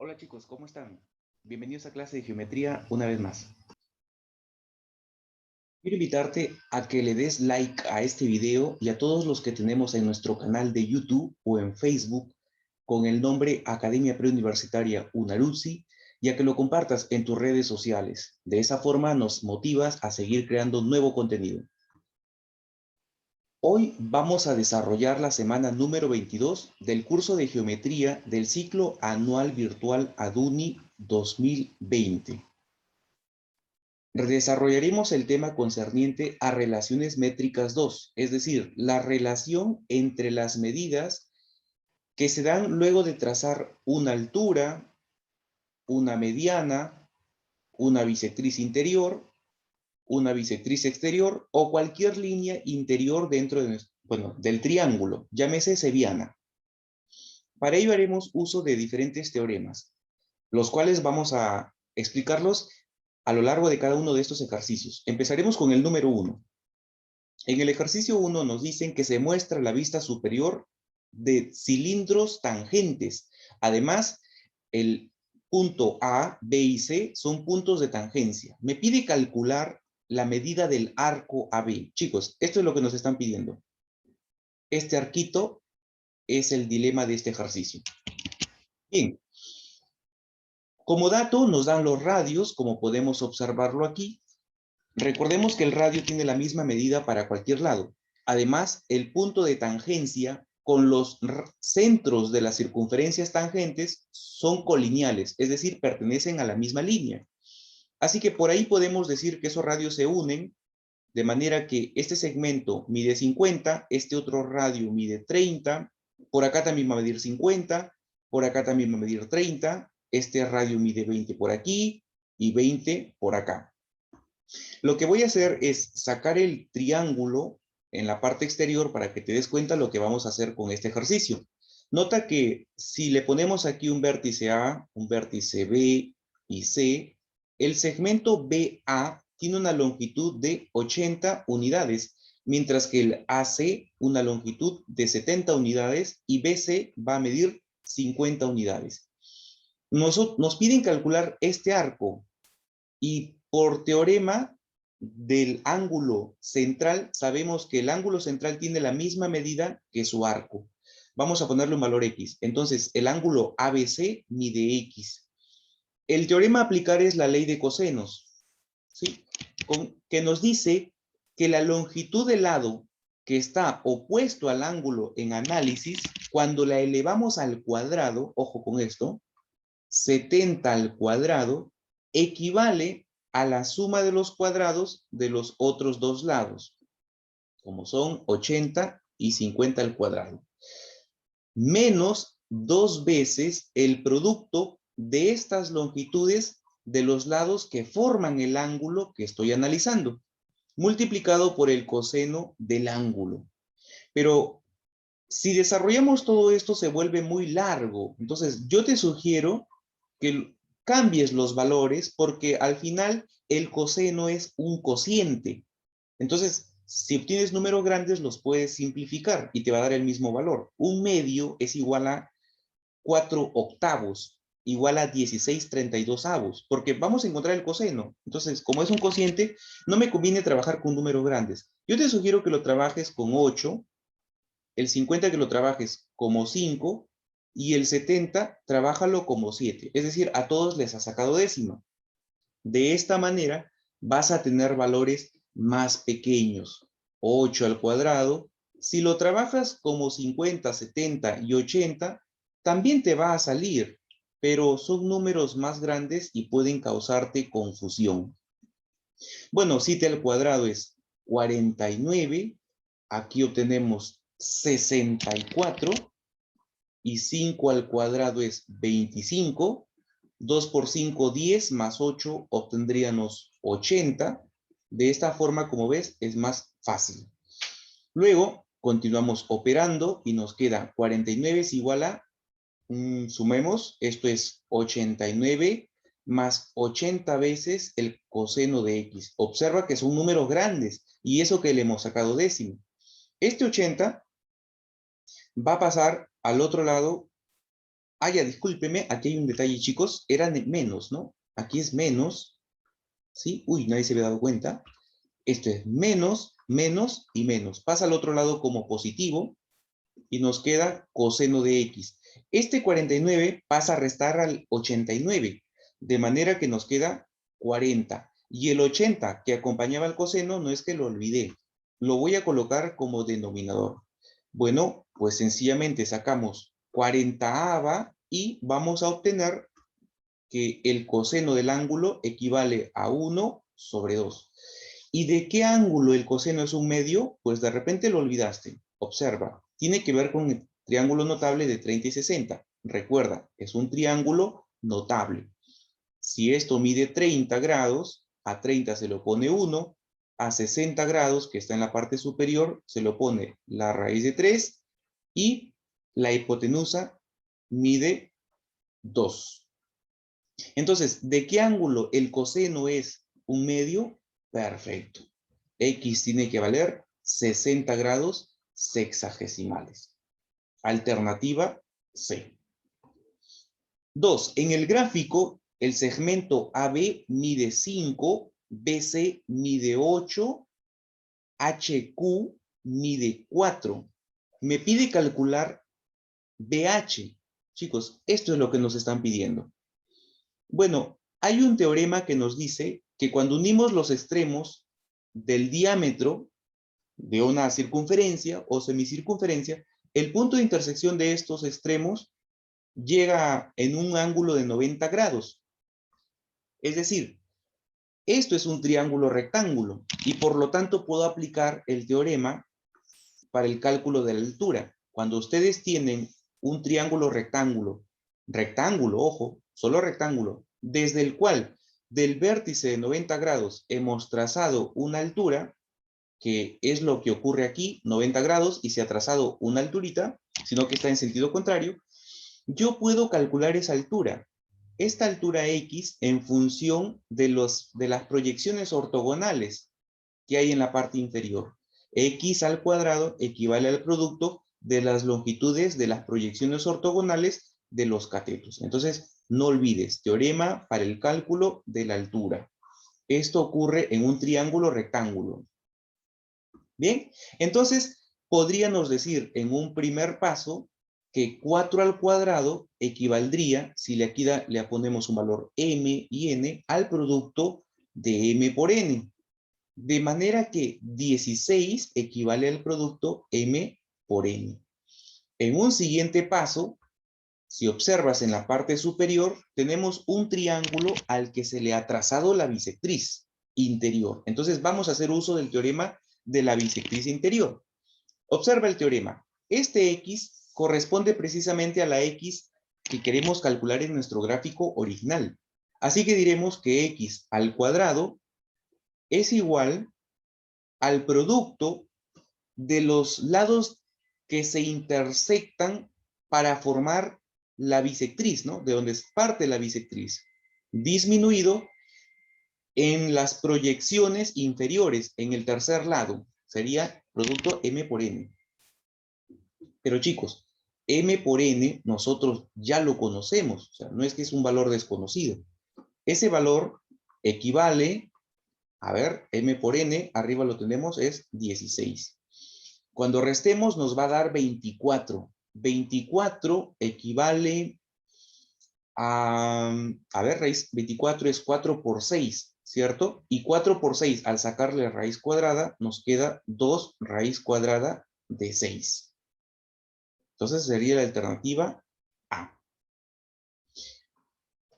Hola chicos, ¿cómo están? Bienvenidos a clase de geometría una vez más. Quiero invitarte a que le des like a este video y a todos los que tenemos en nuestro canal de YouTube o en Facebook con el nombre Academia Preuniversitaria UNARUCI y a que lo compartas en tus redes sociales. De esa forma nos motivas a seguir creando nuevo contenido. Hoy vamos a desarrollar la semana número 22 del curso de geometría del ciclo anual virtual ADUNI 2020. Desarrollaremos el tema concerniente a relaciones métricas 2, es decir, la relación entre las medidas que se dan luego de trazar una altura, una mediana, una bisectriz interior, una bisectriz exterior o cualquier línea interior dentro de, del triángulo, llámese seviana. Para ello haremos uso de diferentes teoremas, los cuales vamos a explicarlos a lo largo de cada uno de estos ejercicios. Empezaremos con el número 1. En el ejercicio 1 nos dicen que se muestra la vista superior de cilindros tangentes. Además, el punto A, B y C son puntos de tangencia. Me pide calcular la medida del arco AB. Chicos, esto es lo que nos están pidiendo. Este arquito es el dilema de este ejercicio. Bien, como dato nos dan los radios, como podemos observarlo aquí. Recordemos que el radio tiene la misma medida para cualquier lado. Además, el punto de tangencia con los centros de las circunferencias tangentes son colineales, es decir, pertenecen a la misma línea. Así que por ahí podemos decir que esos radios se unen, de manera que este segmento mide 50, este otro radio mide 30, por acá también va a medir 50, por acá también va a medir 30, este radio mide 20 por aquí y 20 por acá. Lo que voy a hacer es sacar el triángulo en la parte exterior para que te des cuenta lo que vamos a hacer con este ejercicio. Nota que si le ponemos aquí un vértice A, un vértice B y C, el segmento BA tiene una longitud de 80 unidades, mientras que el AC una longitud de 70 unidades y BC va a medir 50 unidades. Nos piden calcular este arco y por teorema del ángulo central, sabemos que el ángulo central tiene la misma medida que su arco. Vamos a ponerle un valor X. Entonces, el ángulo ABC mide X. El teorema a aplicar es la ley de cosenos, ¿sí? Que nos dice que la longitud del lado que está opuesto al ángulo en análisis, cuando la elevamos al cuadrado, ojo con esto, 70 al cuadrado, equivale a la suma de los cuadrados de los otros dos lados, como son 80 y 50 al cuadrado, menos 2 veces el producto de estas longitudes de los lados que forman el ángulo que estoy analizando, multiplicado por el coseno del ángulo. Pero si desarrollamos todo esto se vuelve muy largo. Entonces yo te sugiero que cambies los valores porque al final el coseno es un cociente. Entonces, si obtienes números grandes, los puedes simplificar y te va a dar el mismo valor. Un medio es igual a 4 octavos, igual a 16/32, porque vamos a encontrar el coseno. Entonces, como es un cociente, no me conviene trabajar con números grandes. Yo te sugiero que lo trabajes con 8, el 50 que lo trabajes como 5 y el 70 trabájalo como 7. Es decir, a todos les has sacado décima. De esta manera vas a tener valores más pequeños. 8 al cuadrado. Si lo trabajas como 50, 70 y 80, también te va a salir, pero son números más grandes y pueden causarte confusión. Bueno, 7 al cuadrado es 49. Aquí obtenemos 64 y 5 al cuadrado es 25. 2 por 5, 10 más 8 obtendríamos 80. De esta forma, como ves, es más fácil. Luego, continuamos operando y nos queda 49 es igual a, sumemos, esto es 89 más 80 veces el coseno de X. Observa que son números grandes y eso que le hemos sacado décimo. Este 80 va a pasar al otro lado Ah, ya, discúlpeme, aquí hay un detalle, chicos. Eran menos, ¿no? Aquí es menos, ¿sí? Uy, nadie se había dado cuenta. Esto es menos, menos y menos. Pasa al otro lado como positivo y nos queda coseno de x. Este 49 pasa a restar al 89, de manera que nos queda 40. Y el 80 que acompañaba al coseno no es que lo olvidé, lo voy a colocar como denominador. Bueno, pues sencillamente sacamos 40ava y vamos a obtener que el coseno del ángulo equivale a 1 sobre 2. ¿Y de qué ángulo el coseno es un medio? Pues de repente lo olvidaste. Observa, tiene que ver con el triángulo notable de 30 y 60. Recuerda, es un triángulo notable. Si esto mide 30 grados, a 30 se lo pone 1, a 60 grados, que está en la parte superior, se lo pone la raíz de 3 y la hipotenusa mide 2. Entonces, ¿de qué ángulo el coseno es un medio? Perfecto. X tiene que valer 60 grados sexagesimales. Alternativa C. 2. En el gráfico, el segmento AB mide 5, BC mide 8, HQ mide 4. Me pide calcular BH. Chicos, esto es lo que nos están pidiendo. Bueno, hay un teorema que nos dice que cuando unimos los extremos del diámetro de una circunferencia o semicircunferencia, el punto de intersección de estos extremos llega en un ángulo de 90 grados. Es decir, esto es un triángulo rectángulo y por lo tanto puedo aplicar el teorema para el cálculo de la altura. Cuando ustedes tienen un triángulo rectángulo, ojo, solo rectángulo, desde el cual del vértice de 90 grados hemos trazado una altura, que es lo que ocurre aquí, 90 grados, y se ha trazado una alturita, sino que está en sentido contrario, yo puedo calcular esa altura. Esta altura X en función de las proyecciones ortogonales que hay en la parte inferior. X al cuadrado equivale al producto de las longitudes de las proyecciones ortogonales de los catetos. Entonces, no olvides, teorema para el cálculo de la altura. Esto ocurre en un triángulo rectángulo. Bien, entonces podríamos decir en un primer paso que 4 al cuadrado equivaldría, si le ponemos un valor m y n, al producto de m por n. De manera que 16 equivale al producto m por n. En un siguiente paso, si observas en la parte superior, tenemos un triángulo al que se le ha trazado la bisectriz interior. Entonces vamos a hacer uso del teorema de la bisectriz interior. Observa el teorema. Este x corresponde precisamente a la x que queremos calcular en nuestro gráfico original. Así que diremos que x al cuadrado es igual al producto de los lados que se intersectan para formar la bisectriz, ¿no? De donde parte la bisectriz, disminuido en las proyecciones inferiores, en el tercer lado, sería producto m por n. Pero chicos, m por n nosotros ya lo conocemos, o sea, no es que es un valor desconocido. Ese valor equivale, a ver, m por n, arriba lo tenemos, es 16. Cuando restemos nos va a dar 24. 24 equivale a ver, raíz 24 es 4 por 6, ¿cierto? Y 4 por 6, al sacarle raíz cuadrada, nos queda 2 raíz cuadrada de 6. Entonces sería la alternativa A.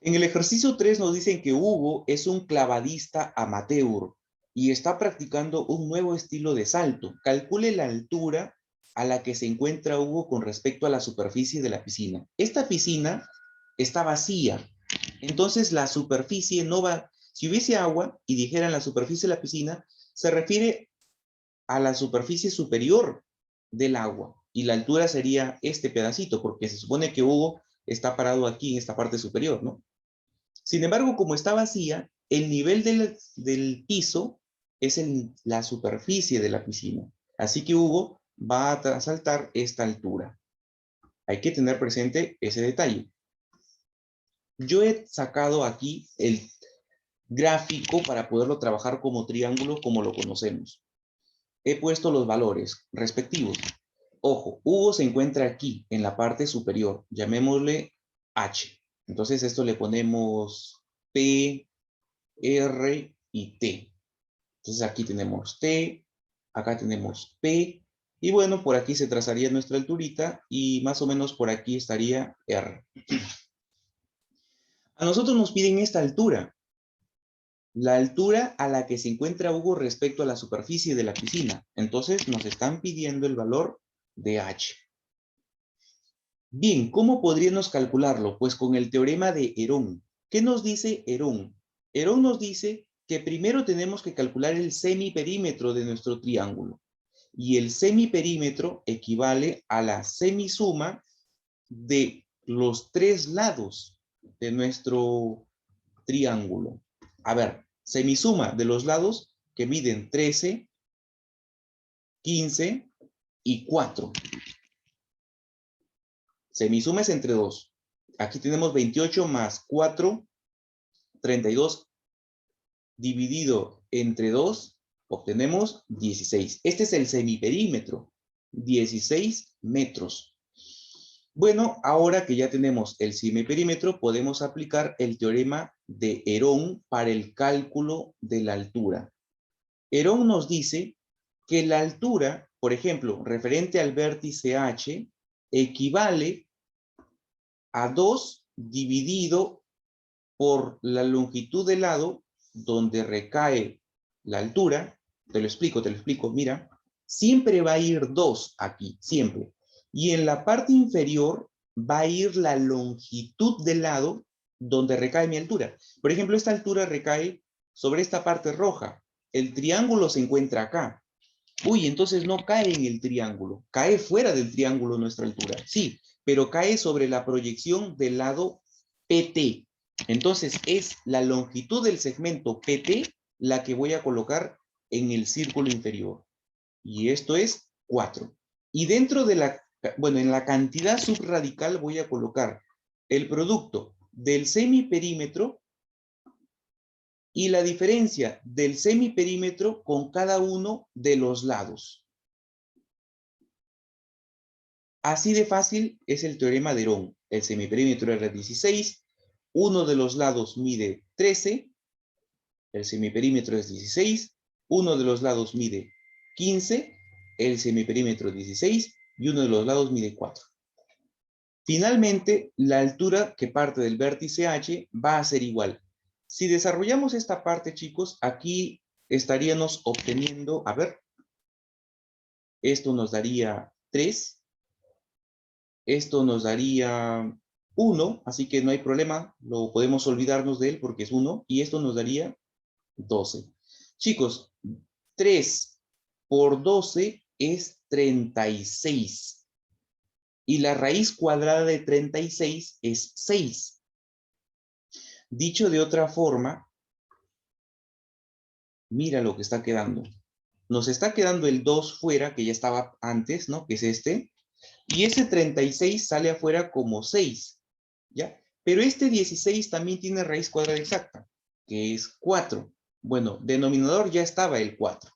En el ejercicio 3 nos dicen que Hugo es un clavadista amateur y está practicando un nuevo estilo de salto. Calcule la altura a la que se encuentra Hugo con respecto a la superficie de la piscina. Esta piscina está vacía, entonces la superficie no va... Si hubiese agua y dijeran la superficie de la piscina, se refiere a la superficie superior del agua y la altura sería este pedacito, porque se supone que Hugo está parado aquí en esta parte superior, ¿no? Sin embargo, como está vacía, el nivel del piso es la superficie de la piscina. Así que Hugo va a saltar esta altura. Hay que tener presente ese detalle. Yo he sacado aquí el gráfico para poderlo trabajar como triángulo como lo conocemos. He puesto los valores respectivos. Ojo, Hugo se encuentra aquí, en la parte superior. Llamémosle H. Entonces esto le ponemos P, R y T. Entonces aquí tenemos T, acá tenemos P, y bueno, por aquí se trazaría nuestra alturita, y más o menos por aquí estaría R. A nosotros nos piden esta altura. La altura a la que se encuentra Hugo respecto a la superficie de la piscina. Entonces nos están pidiendo el valor de H. Bien, ¿cómo podríamos calcularlo? Pues con el teorema de Herón. ¿Qué nos dice Herón? Herón nos dice que primero tenemos que calcular el semiperímetro de nuestro triángulo. Y el semiperímetro equivale a la semisuma de los tres lados de nuestro triángulo. A ver, semisuma de los lados que miden 13, 15 y 4. Semisuma es entre 2. Aquí tenemos 28 más 4, 32 dividido entre 2, obtenemos 16. Este es el semiperímetro, 16 metros. Bueno, ahora que ya tenemos el semiperímetro, podemos aplicar el teorema de Herón para el cálculo de la altura. Herón nos dice que la altura, por ejemplo, referente al vértice H, equivale a 2 dividido por la longitud del lado donde recae la altura. Te lo explico, mira. Siempre va a ir 2 aquí, siempre. Y en la parte inferior va a ir la longitud del lado donde recae mi altura. Por ejemplo, esta altura recae sobre esta parte roja. El triángulo se encuentra acá. Uy, entonces no cae en el triángulo. Cae fuera del triángulo nuestra altura. Sí, pero cae sobre la proyección del lado PT. Entonces es la longitud del segmento PT la que voy a colocar en el círculo inferior. Y esto es 4. Y dentro de la, bueno, en la cantidad subradical voy a colocar el producto del semiperímetro y la diferencia del semiperímetro con cada uno de los lados. Así de fácil es el teorema de Herón. El semiperímetro era 16, uno de los lados mide 13, el semiperímetro es 16, uno de los lados mide 15, el semiperímetro es 16 y uno de los lados mide 4. Finalmente, la altura que parte del vértice H va a ser igual. Si desarrollamos esta parte, chicos, aquí estaríamos obteniendo, a ver, esto nos daría 3, esto nos daría 1, así que no hay problema, lo podemos olvidarnos de él porque es 1, y esto nos daría 12. Chicos, 3 por 12 es 36. Y la raíz cuadrada de 36 es 6. Dicho de otra forma, mira lo que está quedando. Nos está quedando el 2 fuera, que ya estaba antes, ¿no? Que es este. Y ese 36 sale afuera como 6, ¿ya? Pero este 16 también tiene raíz cuadrada exacta, que es 4. Bueno, denominador ya estaba el 4.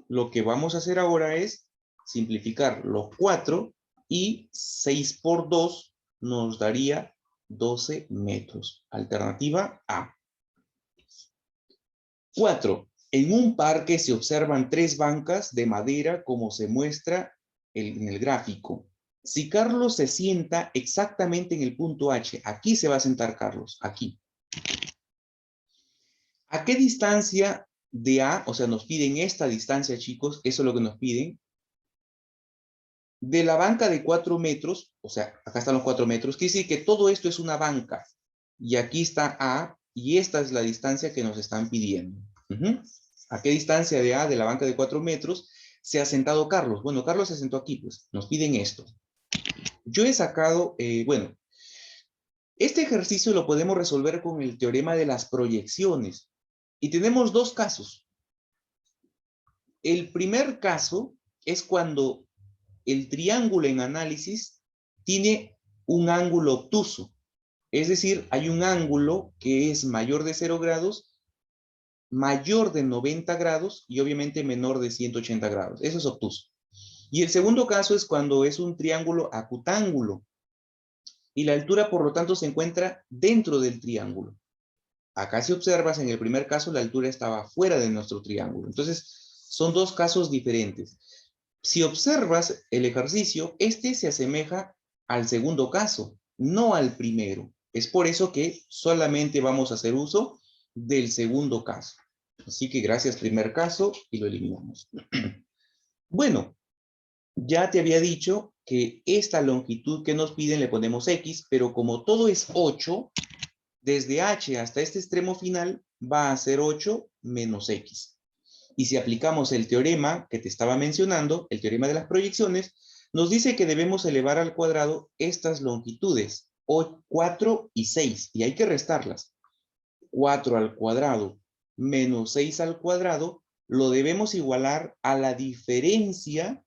Lo que vamos a hacer ahora es simplificar los 4 y 6 por 2 nos daría 12 metros. Alternativa A. 4. En un parque se observan 3 bancas de madera como se muestra en el gráfico. Si Carlos se sienta exactamente en el punto H, aquí se va a sentar Carlos, aquí. ¿A qué distancia de A, o sea, nos piden esta distancia, chicos, eso es lo que nos piden, de la banca de 4 metros, o sea, acá están los 4 metros, quiere decir que todo esto es una banca, y aquí está A, y esta es la distancia que nos están pidiendo. ¿A qué distancia de A, de la banca de 4 metros, se ha sentado Carlos? Bueno, Carlos se sentó aquí, pues, nos piden esto. Yo he sacado, bueno, este ejercicio lo podemos resolver con el teorema de las proyecciones, y tenemos dos casos. El primer caso es cuando el triángulo en análisis tiene un ángulo obtuso. Es decir, hay un ángulo que es mayor de 0 grados, mayor de 90 grados y obviamente menor de 180 grados. Eso es obtuso. Y el segundo caso es cuando es un triángulo acutángulo y la altura, por lo tanto, se encuentra dentro del triángulo. Acá si observas, en el primer caso, la altura estaba fuera de nuestro triángulo. Entonces, son dos casos diferentes. Si observas el ejercicio, este se asemeja al segundo caso, no al primero. Es por eso que solamente vamos a hacer uso del segundo caso. Así que gracias, primer caso, y lo eliminamos. Bueno, ya te había dicho que esta longitud que nos piden le ponemos X, pero como todo es 8, desde H hasta este extremo final va a ser 8 menos X. Y si aplicamos el teorema que te estaba mencionando, el teorema de las proyecciones, nos dice que debemos elevar al cuadrado estas longitudes, 4 y 6, y hay que restarlas. 4 al cuadrado menos 6 al cuadrado lo debemos igualar a la diferencia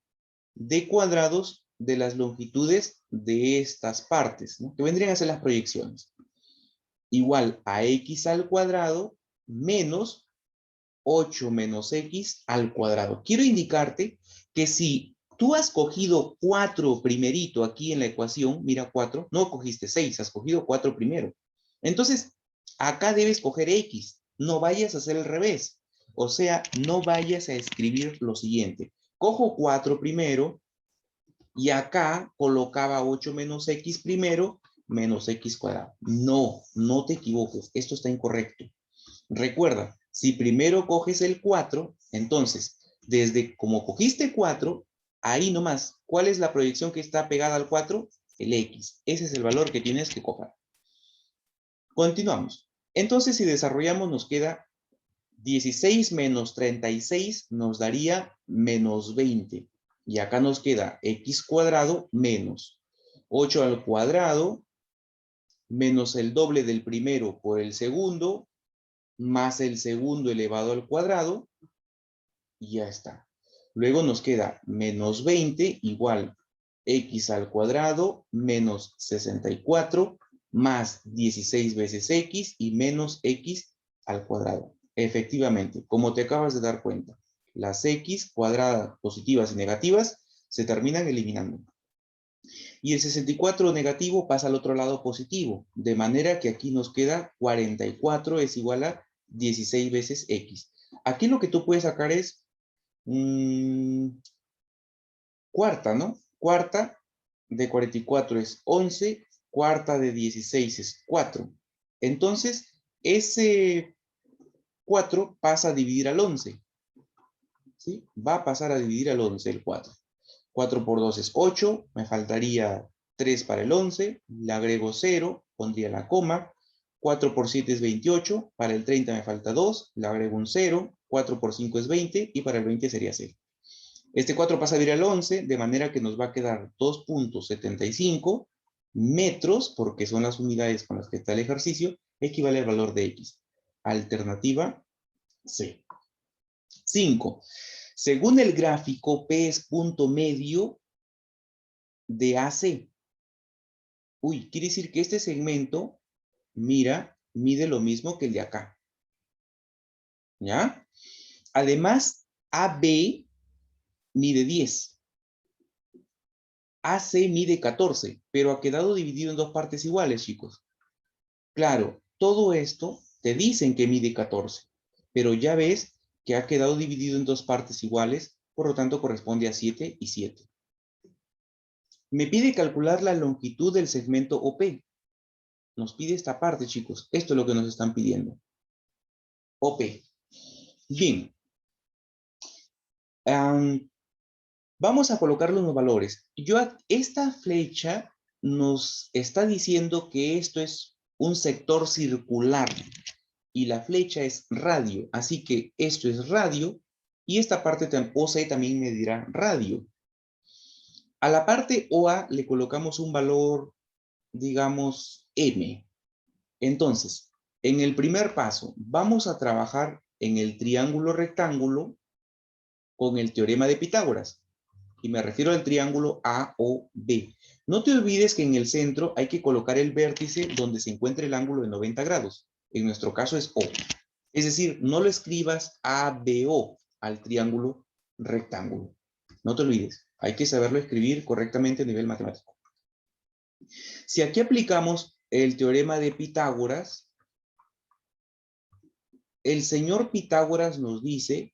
de cuadrados de las longitudes de estas partes, ¿no? Que vendrían a ser las proyecciones. Igual a x al cuadrado menos 8 menos x al cuadrado. Quiero indicarte que si tú has cogido 4 primerito aquí en la ecuación, mira 4, no cogiste 6, has cogido 4 primero. Entonces, acá debes coger x, no vayas a hacer el revés. O sea, no vayas a escribir lo siguiente. Cojo 4 primero y acá colocaba 8 menos x primero menos x cuadrado. No, no te equivoques, esto está incorrecto. Recuerda, si primero coges el 4, entonces, desde como cogiste 4, ahí nomás, ¿cuál es la proyección que está pegada al 4? El x. Ese es el valor que tienes que coger. Continuamos. Entonces, si desarrollamos, nos queda 16 menos 36 nos daría menos 20. Y acá nos queda x cuadrado menos 8 al cuadrado menos el doble del primero por el segundo más el segundo elevado al cuadrado, y ya está. Luego nos queda menos 20 igual x al cuadrado menos 64 más 16 veces x y menos x al cuadrado. Efectivamente, como te acabas de dar cuenta, las x cuadradas positivas y negativas se terminan eliminando. Y el 64 negativo pasa al otro lado positivo, de manera que aquí nos queda 44 es igual a 16 veces x. Aquí lo que tú puedes sacar es cuarta, ¿no? Cuarta de 44 es 11, cuarta de 16 es 4. Entonces, ese 4 pasa a dividir al 11. ¿Sí? Va a pasar a dividir al 11 el 4. 4 por 2 es 8, me faltaría 3 para el 11, le agrego 0, pondría la coma, 4 por 7 es 28, para el 30 me falta 2, le agrego un 0, 4 por 5 es 20 y para el 20 sería 0. Este 4 pasa a ir al 11, de manera que nos va a quedar 2.75 metros, porque son las unidades con las que está el ejercicio, equivale al valor de x. Alternativa C. 5. Según el gráfico, P es punto medio de AC. Uy, quiere decir que este segmento, mira, mide lo mismo que el de acá. ¿Ya? Además, AB mide 10. AC mide 14, pero ha quedado dividido en dos partes iguales, chicos. Claro, todo esto te dicen que mide 14, pero ya ves que ha quedado dividido en dos partes iguales, por lo tanto corresponde a 7 y 7. Me pide calcular la longitud del segmento OP. Nos pide esta parte, chicos. Esto es lo que nos están pidiendo. OP. Bien. Vamos a colocarle unos valores. Esta flecha nos está diciendo que esto es un sector circular y la flecha es radio. Así que esto es radio y esta parte OC también me dirá radio. A la parte OA le colocamos un valor, digamos, M. Entonces, en el primer paso, vamos a trabajar en el triángulo rectángulo con el teorema de Pitágoras. Y me refiero al triángulo AOB. No te olvides que en el centro hay que colocar el vértice donde se encuentra el ángulo de 90 grados. En nuestro caso es O. Es decir, no lo escribas ABO al triángulo rectángulo. No te olvides, hay que saberlo escribir correctamente a nivel matemático. Si aquí aplicamos el teorema de Pitágoras, el señor Pitágoras nos dice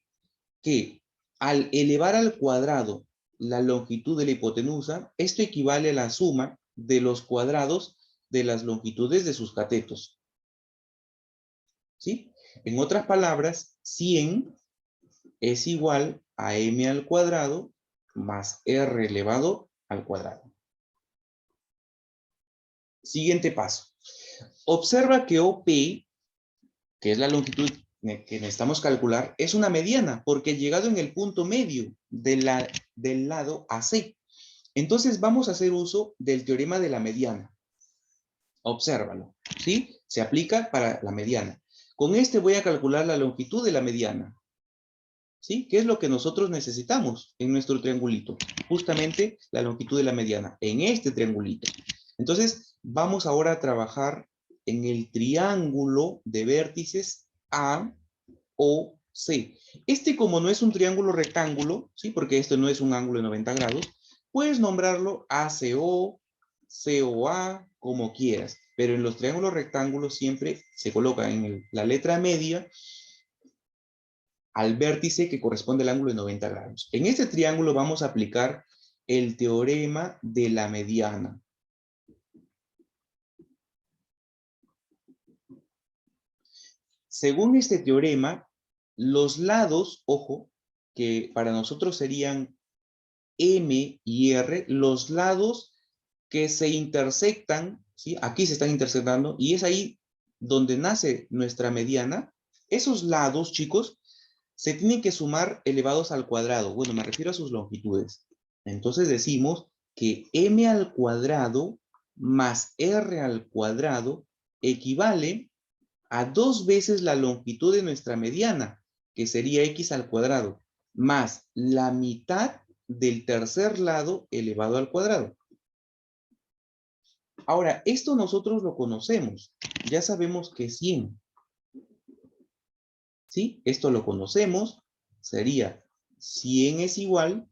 que al elevar al cuadrado la longitud de la hipotenusa, esto equivale a la suma de los cuadrados de las longitudes de sus catetos. ¿Sí? En otras palabras, 100 es igual a m al cuadrado más r elevado al cuadrado. Siguiente paso. Observa que OP, que es la longitud que necesitamos calcular, es una mediana, porque llegado en el punto medio del lado AC. Entonces vamos a hacer uso del teorema de la mediana. Obsérvalo, ¿sí? Se aplica para la mediana. Con este voy a calcular la longitud de la mediana. ¿Sí? ¿Qué es lo que nosotros necesitamos en nuestro triangulito? Justamente la longitud de la mediana, en este triangulito. Entonces, vamos ahora a trabajar en el triángulo de vértices A, O, C. Este, como no es un triángulo rectángulo, ¿sí? Porque este no es un ángulo de 90 grados, puedes nombrarlo ACO, COA, como quieras. Pero en los triángulos rectángulos siempre se coloca en la letra media al vértice que corresponde al ángulo de 90 grados. En este triángulo vamos a aplicar el teorema de la mediana. Según este teorema, los lados, ojo, que para nosotros serían M y R, los lados que se intersectan, ¿sí? Aquí se están intersectando, y es ahí donde nace nuestra mediana. Esos lados, chicos, se tienen que sumar elevados al cuadrado. Bueno, me refiero a sus longitudes. Entonces decimos que m al cuadrado más r al cuadrado equivale a 2 veces la longitud de nuestra mediana, que sería x al cuadrado, más la mitad del tercer lado elevado al cuadrado. Ahora, esto nosotros lo conocemos. Ya sabemos que es 100. ¿Sí? Esto lo conocemos. Sería 100 es igual,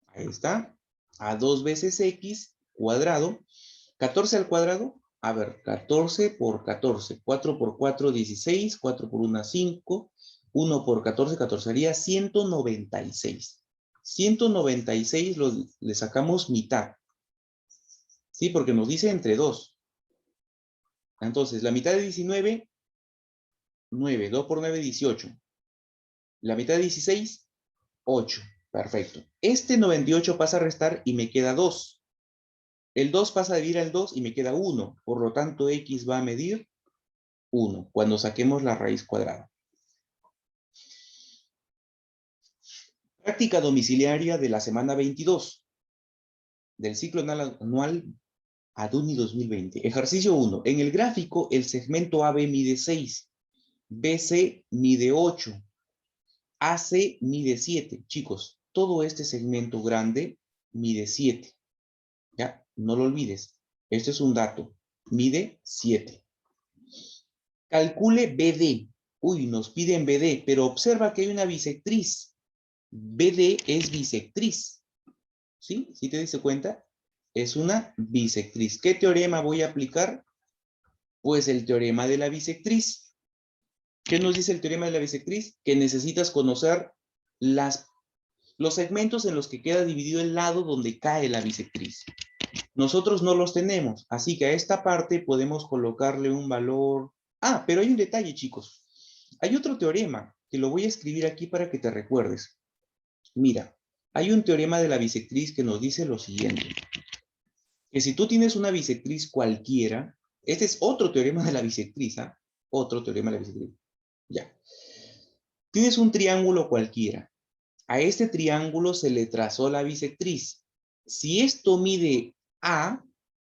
ahí está, a 2 veces x cuadrado. 14 al cuadrado, a ver, 14 por 14. 4 por 4, 16. 4 por 1, 5. 1 por 14, 14 sería 196. 196 le sacamos mitad. ¿Sí? Porque nos dice entre 2. Entonces, la mitad de 19, 9. 2 por 9, 18. La mitad de 16, 8. Perfecto. Este 98 pasa a restar y me queda 2. El 2 pasa a dividir al 2 y me queda 1. Por lo tanto, x va a medir 1 cuando saquemos la raíz cuadrada. Práctica domiciliaria de la semana 22 del ciclo anual ADUNI 2020. Ejercicio 1. En el gráfico, el segmento AB mide 6, BC mide 8, AC mide 7. Chicos, todo este segmento grande mide 7. ¿Ya? No lo olvides. Este es un dato. Mide 7. Calcule BD. Uy, nos piden BD, pero observa que hay una bisectriz. BD es bisectriz. ¿Sí? ¿Sí te diste cuenta? Es una bisectriz. ¿Qué teorema voy a aplicar? Pues el teorema de la bisectriz. ¿Qué nos dice el teorema de la bisectriz? Que necesitas conocer los segmentos en los que queda dividido el lado donde cae la bisectriz. Nosotros no los tenemos, así que a esta parte podemos colocarle un valor. Ah, pero hay un detalle, chicos. Hay otro teorema que lo voy a escribir aquí para que te recuerdes. Mira, hay un teorema de la bisectriz que nos dice lo siguiente. Que si tú tienes una bisectriz cualquiera, este es otro teorema de la bisectriz, ¿ah? Otro teorema de la bisectriz. Ya. Tienes un triángulo cualquiera. A este triángulo se le trazó la bisectriz. Si esto mide A,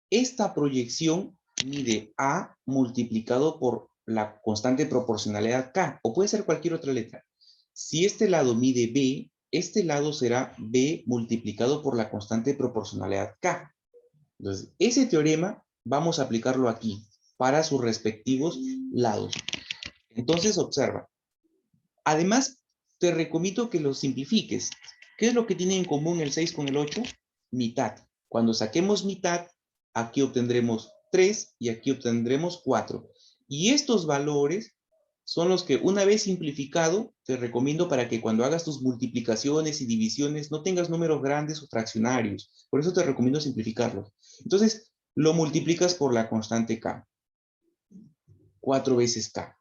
esta proyección mide A multiplicado por la constante proporcionalidad K, o puede ser cualquier otra letra. Si este lado mide B, este lado será B multiplicado por la constante de proporcionalidad K. Entonces, ese teorema vamos a aplicarlo aquí para sus respectivos lados. Entonces, observa. Además, te recomiendo que lo simplifiques. ¿Qué es lo que tiene en común el 6 con el 8? Mitad. Cuando saquemos mitad, aquí obtendremos 3 y aquí obtendremos 4. Y estos valores son los que, una vez simplificado, te recomiendo para que cuando hagas tus multiplicaciones y divisiones no tengas números grandes o fraccionarios. Por eso te recomiendo simplificarlos. Entonces, lo multiplicas por la constante K. 4 veces K.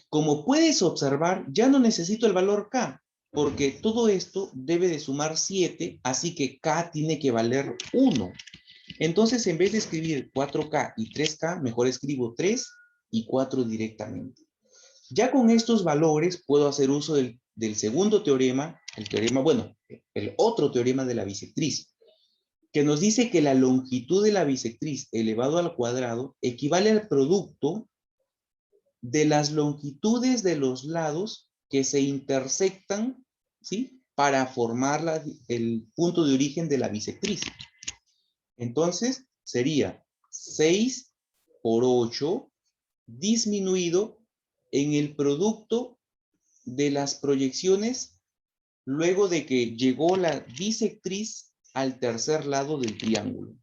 Como puedes observar, ya no necesito el valor K, porque todo esto debe de sumar 7, así que K tiene que valer 1. Entonces, en vez de escribir 4K y 3K, mejor escribo 3 y 4 directamente. Ya con estos valores puedo hacer uso del segundo teorema, el otro teorema de la bisectriz, que nos dice que la longitud de la bisectriz elevado al cuadrado equivale al producto de las longitudes de los lados que se intersectan, ¿sí? Para formar el punto de origen de la bisectriz. Entonces, sería 6 por 8 disminuido en el producto de las proyecciones luego de que llegó la bisectriz al tercer lado del triángulo.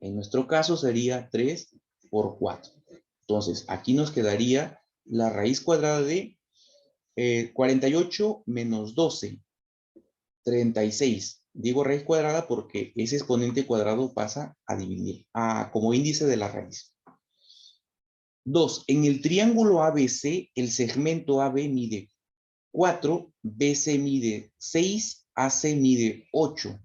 En nuestro caso sería 3 por 4. Entonces, aquí nos quedaría la raíz cuadrada de 48 menos 12, 36. Digo raíz cuadrada porque ese exponente cuadrado pasa a dividir como índice de la raíz. 2. En el triángulo ABC, el segmento AB mide 4, BC mide 6, AC mide 8.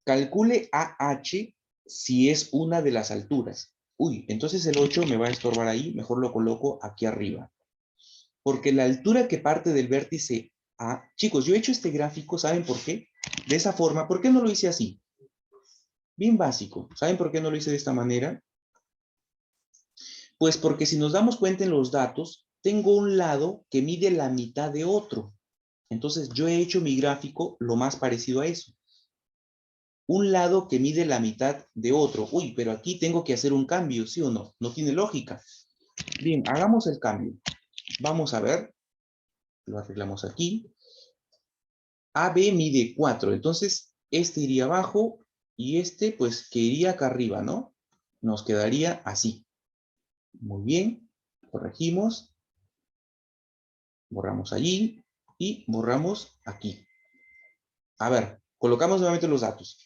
Calcule AH si es una de las alturas. Uy, entonces el 8 me va a estorbar ahí, mejor lo coloco aquí arriba. Porque la altura que parte del vértice A... Chicos, yo he hecho este gráfico, ¿saben por qué? De esa forma. ¿Por qué no lo hice así? Bien básico. ¿Saben por qué no lo hice de esta manera? Pues porque si nos damos cuenta en los datos, tengo un lado que mide la mitad de otro. Entonces yo he hecho mi gráfico lo más parecido a eso. Un lado que mide la mitad de otro. Uy, pero aquí tengo que hacer un cambio, ¿sí o no? No tiene lógica. Bien, hagamos el cambio. Vamos a ver. Lo arreglamos aquí. AB mide 4. Entonces, este iría abajo y este, pues, que iría acá arriba, ¿no? Nos quedaría así. Muy bien. Corregimos. Borramos allí y borramos aquí. A ver, colocamos nuevamente los datos.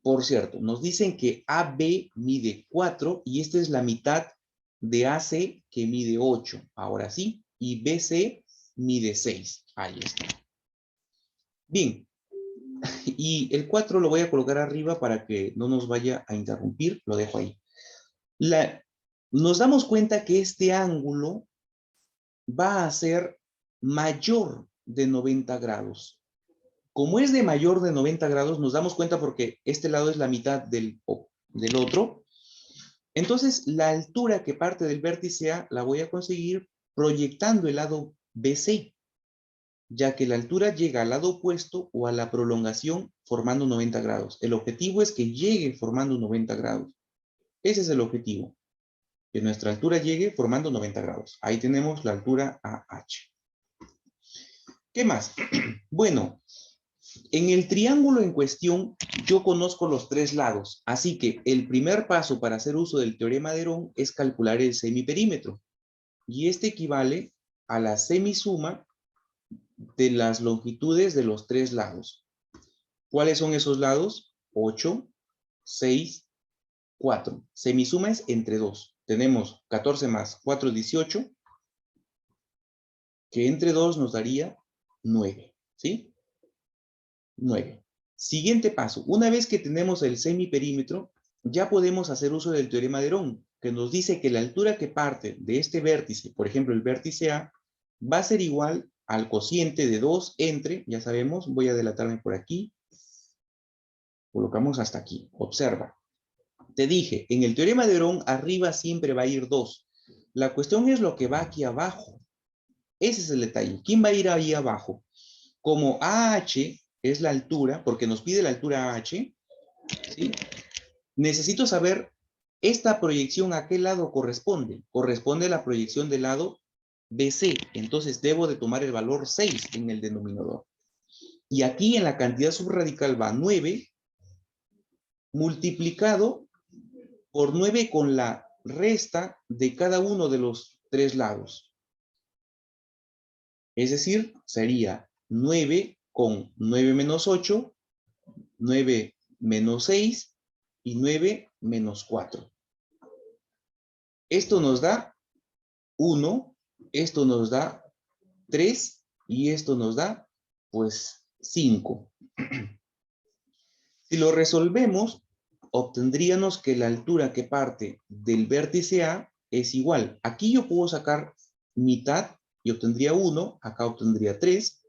Por cierto, nos dicen que AB mide 4 y esta es la mitad de AC que mide 8. Ahora sí. Y BC mide 6. Ahí está. Bien. Y el 4 lo voy a colocar arriba para que no nos vaya a interrumpir. Lo dejo ahí. Nos damos cuenta que este ángulo va a ser mayor de 90 grados. Como es de mayor de 90 grados, nos damos cuenta porque este lado es la mitad del otro. Entonces, la altura que parte del vértice A la voy a conseguir proyectando el lado BC, ya que la altura llega al lado opuesto o a la prolongación formando 90 grados. El objetivo es que llegue formando 90 grados. Ese es el objetivo, que nuestra altura llegue formando 90 grados. Ahí tenemos la altura AH. ¿Qué más? Bueno, en el triángulo en cuestión, yo conozco los tres lados, así que el primer paso para hacer uso del teorema de Herón es calcular el semiperímetro. Y este equivale a la semisuma de las longitudes de los tres lados. ¿Cuáles son esos lados? 8, 6, 4. Semisuma es entre 2. Tenemos 14 más 4, 18, que entre 2 nos daría 9. ¿Sí? 9. Siguiente paso. Una vez que tenemos el semiperímetro, ya podemos hacer uso del teorema de Herón, que nos dice que la altura que parte de este vértice, por ejemplo, el vértice A, va a ser igual al cociente de 2 entre, ya sabemos, voy a delatarme por aquí, colocamos hasta aquí. Observa. Te dije, en el teorema de Herón, arriba siempre va a ir 2. La cuestión es lo que va aquí abajo. Ese es el detalle. ¿Quién va a ir ahí abajo? Como AH es la altura, porque nos pide la altura AH, ¿sí? Necesito saber esta proyección a qué lado corresponde. Corresponde a la proyección del lado BC. Entonces debo de tomar el valor 6 en el denominador. Y aquí en la cantidad subradical va 9 multiplicado por 9 con la resta de cada uno de los tres lados. Es decir, sería 9 con 9 menos 8, 9 menos 6 y 9 menos 4. Esto nos da 1, esto nos da 3 y esto nos da, pues, 5. Si lo resolvemos, obtendríamos que la altura que parte del vértice A es igual. Aquí yo puedo sacar mitad y obtendría 1, acá obtendría 3.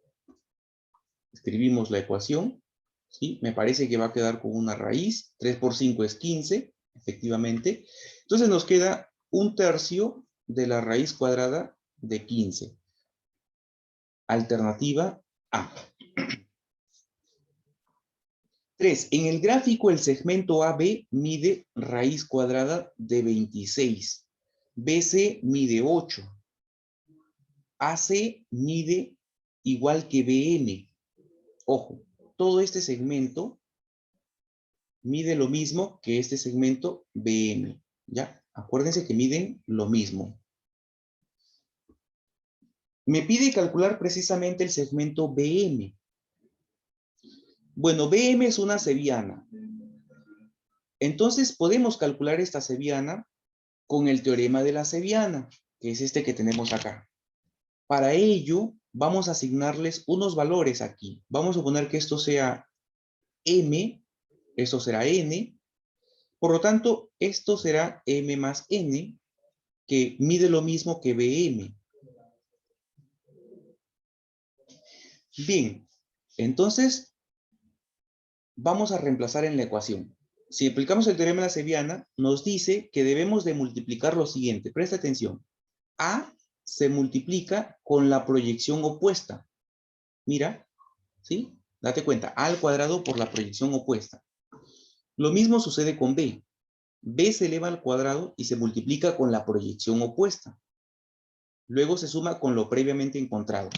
Escribimos la ecuación, ¿sí? Me parece que va a quedar con una raíz. 3 por 5 es 15, efectivamente. Entonces nos queda 1/3 de la raíz cuadrada de 15. Alternativa A. 3. En el gráfico el segmento AB mide raíz cuadrada de 26. BC mide 8. AC mide igual que BM. Ojo, todo este segmento mide lo mismo que este segmento BM. ¿Ya? Acuérdense que miden lo mismo. Me pide calcular precisamente el segmento BM. Bueno, BM es una cebiana. Entonces podemos calcular esta cebiana con el teorema de la cebiana, que es este que tenemos acá. Para ello, vamos a asignarles unos valores aquí. Vamos a suponer que esto sea M, esto será N. Por lo tanto, esto será M más N, que mide lo mismo que BM. Bien, entonces vamos a reemplazar en la ecuación. Si aplicamos el teorema de la cebiana, nos dice que debemos de multiplicar lo siguiente. Presta atención. A se multiplica con la proyección opuesta. Mira, ¿sí? Date cuenta, A al cuadrado por la proyección opuesta. Lo mismo sucede con B. B se eleva al cuadrado y se multiplica con la proyección opuesta. Luego se suma con lo previamente encontrado.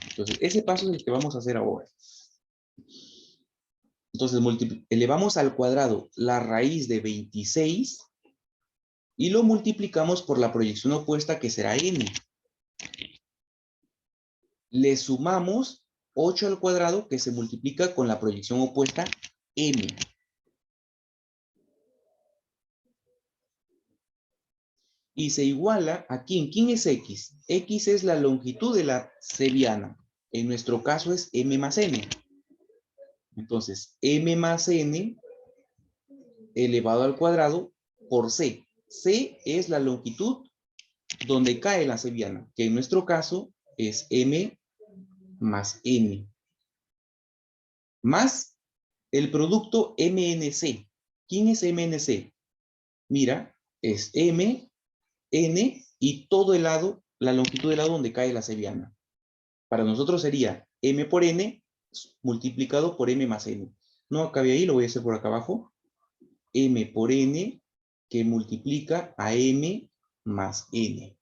Entonces, ese paso es el que vamos a hacer ahora. Entonces, elevamos al cuadrado la raíz de 26 y lo multiplicamos por la proyección opuesta, que será n. Le sumamos 8 al cuadrado, que se multiplica con la proyección opuesta, m. Y se iguala a ¿quién? ¿Quién es x? X es la longitud de la cebiana. En nuestro caso es m más n. Entonces, m más n elevado al cuadrado por c. C es la longitud donde cae la cebiana, que en nuestro caso es m más n. Más el producto MNC. ¿Quién es MNC? Mira, es m, n y todo el lado, la longitud del lado donde cae la cebiana. Para nosotros sería m por n multiplicado por m más n. No cabe ahí, lo voy a hacer por acá abajo. M por n que multiplica a m más n.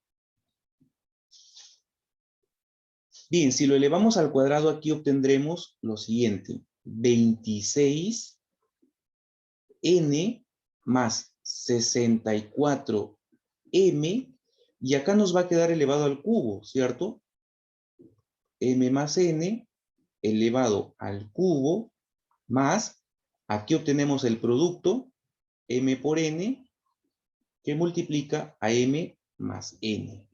Bien, si lo elevamos al cuadrado aquí obtendremos lo siguiente. 26 n más 64 m y acá nos va a quedar elevado al cubo, ¿cierto? M más n elevado al cubo más, aquí obtenemos el producto, m por n, que multiplica a m más n.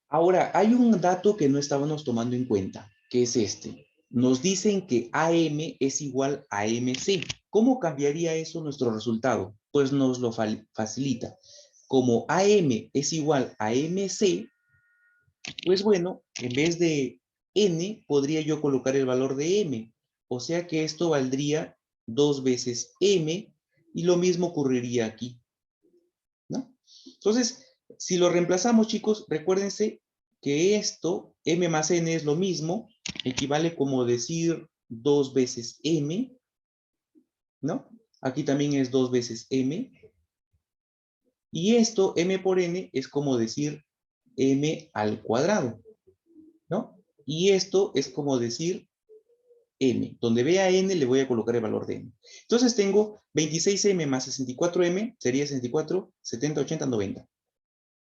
Ahora, hay un dato que no estábamos tomando en cuenta, que es este. Nos dicen que AM es igual a MC. ¿Cómo cambiaría eso nuestro resultado? Pues nos lo facilita. Como AM es igual a MC, pues bueno, en vez de N, podría yo colocar el valor de M. O sea que esto valdría 2 veces M y lo mismo ocurriría aquí, ¿no? Entonces, si lo reemplazamos, chicos, recuérdense que esto, m más n es lo mismo, equivale como decir 2 veces m, ¿no? Aquí también es 2 veces m. Y esto, m por n, es como decir m al cuadrado, ¿no? Y esto es como decir m. Donde vea n le voy a colocar el valor de m. Entonces tengo 26m más 64m, sería 64, 70, 80, 90.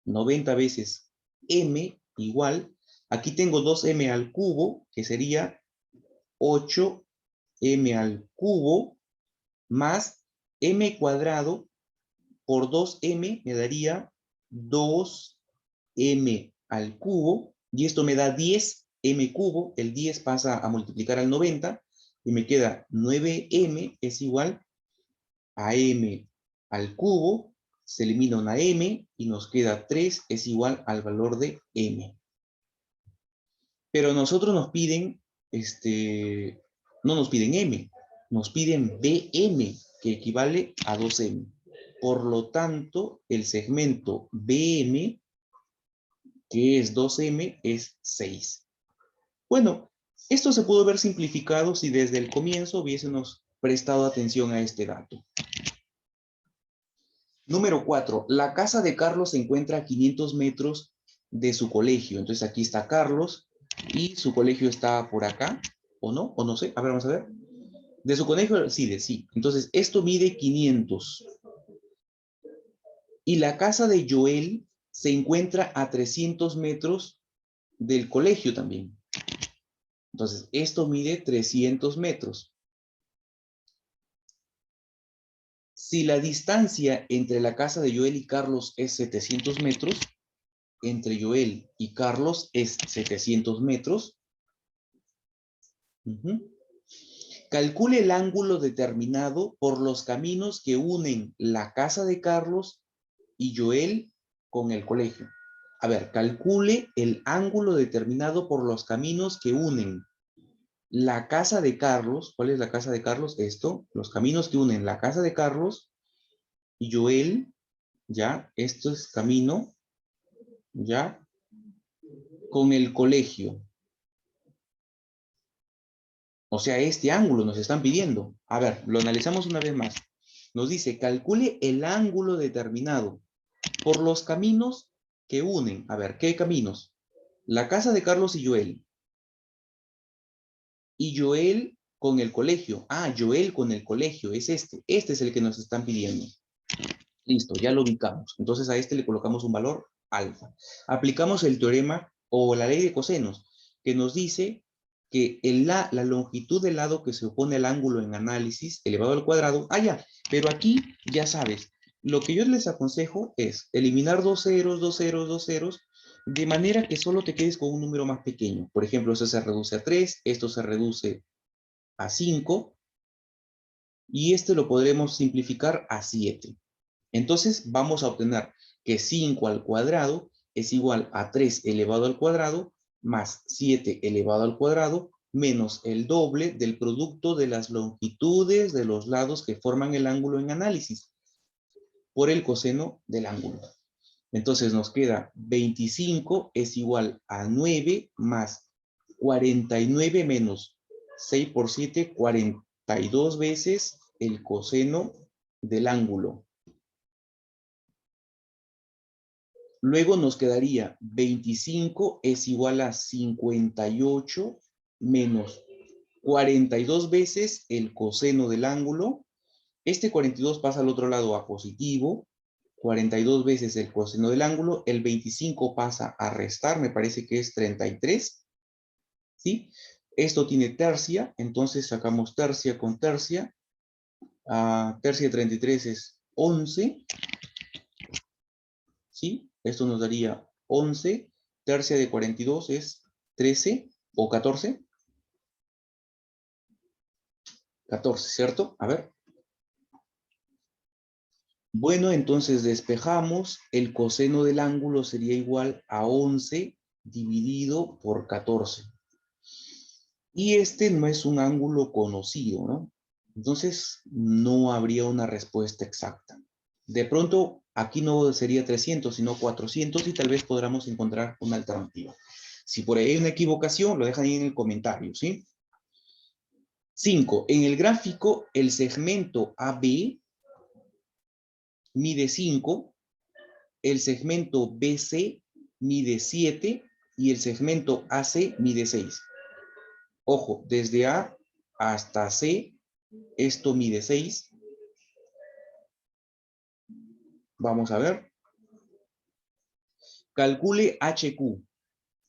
90 veces m igual, aquí tengo 2m al cubo, que sería 8m al cubo, más m cuadrado por 2m me daría 2m al cubo, y esto me da 10m cubo, el 10 pasa a multiplicar al 90, y me queda 9m es igual a m al cubo, se elimina una m, y nos queda 3 es igual al valor de m. Pero nosotros nos piden, no nos piden m, nos piden bm, que equivale a 2m. Por lo tanto, el segmento BM, que es 2M, es 6. Bueno, esto se pudo haber simplificado si desde el comienzo hubiésemos prestado atención a este dato. Número 4. La casa de Carlos se encuentra a 500 metros de su colegio. Entonces aquí está Carlos y su colegio está por acá, ¿o no? O no sé. A ver, vamos a ver. De su colegio, sí, de sí. Entonces, esto mide 500. Y la casa de Joel se encuentra a 300 metros del colegio también. Entonces, esto mide 300 metros. Si la distancia entre la casa de Joel y Carlos es 700 metros, entre Joel y Carlos es 700 metros. Calcule el ángulo determinado por los caminos que unen la casa de Carlos y Joel con el colegio. A ver, calcule el ángulo determinado por los caminos que unen la casa de Carlos. ¿Cuál es la casa de Carlos? Esto, los caminos que unen la casa de Carlos y Joel, ¿ya? Esto es camino, ¿ya? Con el colegio. O sea, este ángulo nos están pidiendo. A ver, lo analizamos una vez más. Nos dice, calcule el ángulo determinado por los caminos que unen. A ver, ¿qué caminos? La casa de Carlos y Joel. Y Joel con el colegio. Ah, Joel con el colegio, es este. Este es el que nos están pidiendo. Listo, ya lo ubicamos. Entonces a este le colocamos un valor alfa. Aplicamos el teorema o la ley de cosenos, que nos dice que la longitud del lado que se opone al ángulo en análisis elevado al cuadrado, ya, pero aquí ya sabes, lo que yo les aconsejo es eliminar dos ceros, de manera que solo te quedes con un número más pequeño. Por ejemplo, esto se reduce a 3, esto se reduce a 5, y este lo podremos simplificar a 7. Entonces vamos a obtener que 5 al cuadrado es igual a 3 elevado al cuadrado más 7 elevado al cuadrado menos el doble del producto de las longitudes de los lados que forman el ángulo en análisis por el coseno del ángulo. Entonces nos queda 25 es igual a 9 más 49 menos 6 por 7, 42 veces el coseno del ángulo. Luego nos quedaría 25 es igual a 58 menos 42 veces el coseno del ángulo. Este 42 pasa al otro lado a positivo. 42 veces el coseno del ángulo. El 25 pasa a restar, me parece que es 33. ¿Sí? Esto tiene tercia, entonces sacamos tercia con tercia. Tercia de 33 es 11. ¿Sí? Esto nos daría 11. Tercia de 42 es 13 o 14. 14, ¿cierto? A ver. Bueno, entonces despejamos. El coseno del ángulo sería igual a 11 dividido por 14. Y este no es un ángulo conocido, ¿no? Entonces no habría una respuesta exacta. De pronto Aquí no sería 300, sino 400 y tal vez podamos encontrar una alternativa. Si por ahí hay una equivocación, lo dejan ahí en el comentario, ¿sí? 5. En el gráfico, el segmento AB mide 5, el segmento BC mide 7 y el segmento AC mide 6. Ojo, desde A hasta C, esto mide 6. Vamos a ver. Calcule HQ.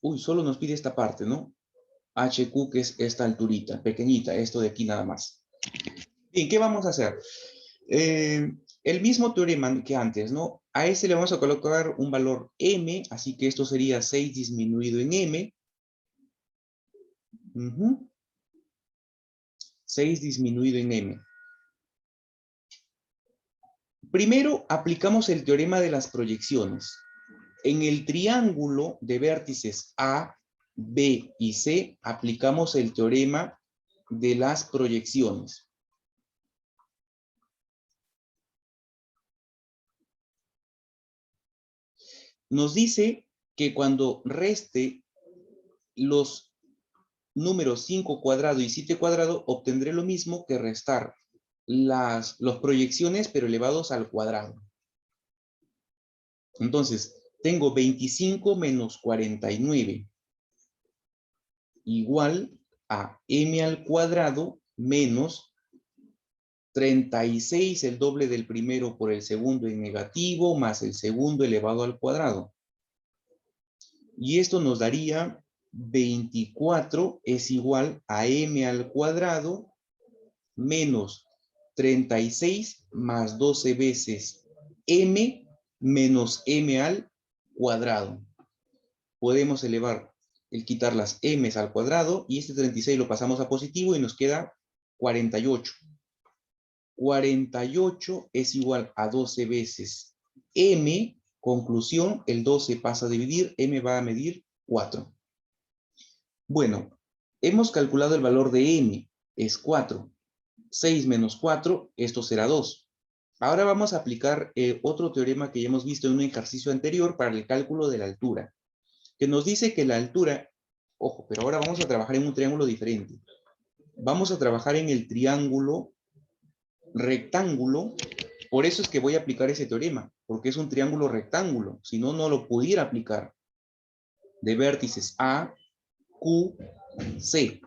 Uy, solo nos pide esta parte, ¿no? HQ, que es esta alturita, pequeñita, esto de aquí nada más. Bien, ¿qué vamos a hacer? El mismo teorema que antes, ¿no? A ese le vamos a colocar un valor m, así que esto sería 6 disminuido en m. 6 disminuido en m. Primero aplicamos el teorema de las proyecciones. En el triángulo de vértices A, B y C aplicamos el teorema de las proyecciones. Nos dice que cuando reste los números 5 cuadrado y 7 cuadrado, obtendré lo mismo que restar las proyecciones, pero elevados al cuadrado. Entonces, tengo 25 menos 49 igual a m al cuadrado menos 36, el doble del primero por el segundo en negativo, más el segundo elevado al cuadrado. Y esto nos daría 24 es igual a m al cuadrado menos 36 más 12 veces m menos m al cuadrado. Podemos elevar quitar las m's al cuadrado y este 36 lo pasamos a positivo y nos queda 48. 48 es igual a 12 veces m. Conclusión, el 12 pasa a dividir, m va a medir 4. Bueno, hemos calculado el valor de m, es 4. 6 menos 4, esto será 2. Ahora vamos a aplicar otro teorema que ya hemos visto en un ejercicio anterior para el cálculo de la altura, que nos dice que la altura, ojo, pero ahora vamos a trabajar en un triángulo diferente. Vamos a trabajar en el triángulo rectángulo, por eso es que voy a aplicar ese teorema, porque es un triángulo rectángulo, si no, no lo pudiera aplicar. De vértices A, Q, C,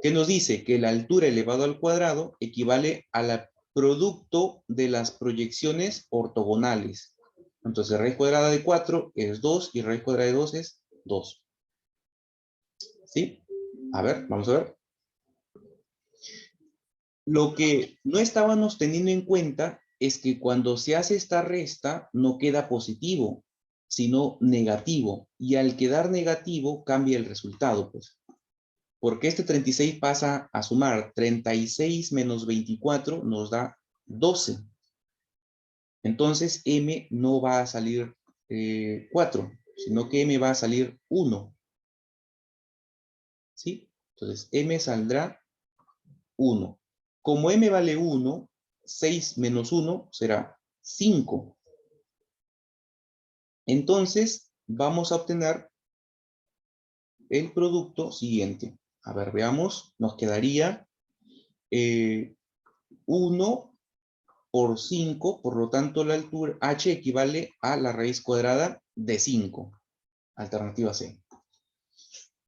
que nos dice que la altura elevado al cuadrado equivale al producto de las proyecciones ortogonales. Entonces, raíz cuadrada de 4 es 2 y raíz cuadrada de 2 es 2. ¿Sí? A ver, vamos a ver. Lo que no estábamos teniendo en cuenta es que cuando se hace esta resta no queda positivo, sino negativo. Y al quedar negativo cambia el resultado, pues. Porque este 36 pasa a sumar 36 menos 24 nos da 12. Entonces m no va a salir 4, sino que m va a salir 1. ¿Sí? Entonces m saldrá 1. Como m vale 1, 6 menos 1 será 5. Entonces vamos a obtener el producto siguiente. A ver, veamos. Nos quedaría 1 por 5, por lo tanto la altura h equivale a la raíz cuadrada de 5. Alternativa C.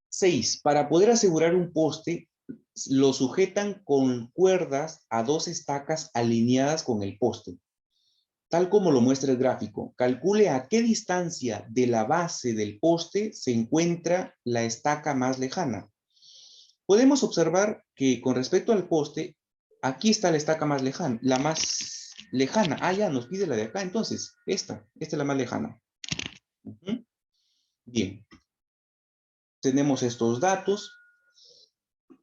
6. Para poder asegurar un poste, lo sujetan con cuerdas a 2 estacas alineadas con el poste. Tal como lo muestra el gráfico, calcule a qué distancia de la base del poste se encuentra la estaca más lejana. Podemos observar que con respecto al poste, aquí está la estaca más lejana, la más lejana. Ah, ya, nos pide la de acá, entonces, esta es la más lejana. Bien. Tenemos estos datos.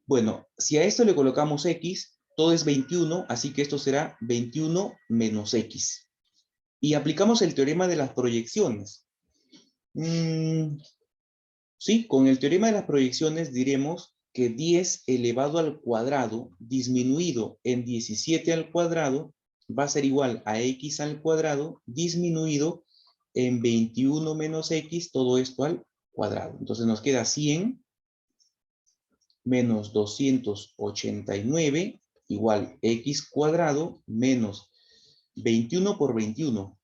Bueno, si a esto le colocamos x, todo es 21, así que esto será 21 menos x. Y aplicamos el teorema de las proyecciones. Sí, con el teorema de las proyecciones diremos que 10 elevado al cuadrado disminuido en 17 al cuadrado va a ser igual a x al cuadrado disminuido en 21 menos x, todo esto al cuadrado. Entonces nos queda 100 menos 289 igual x cuadrado menos 21 por 21.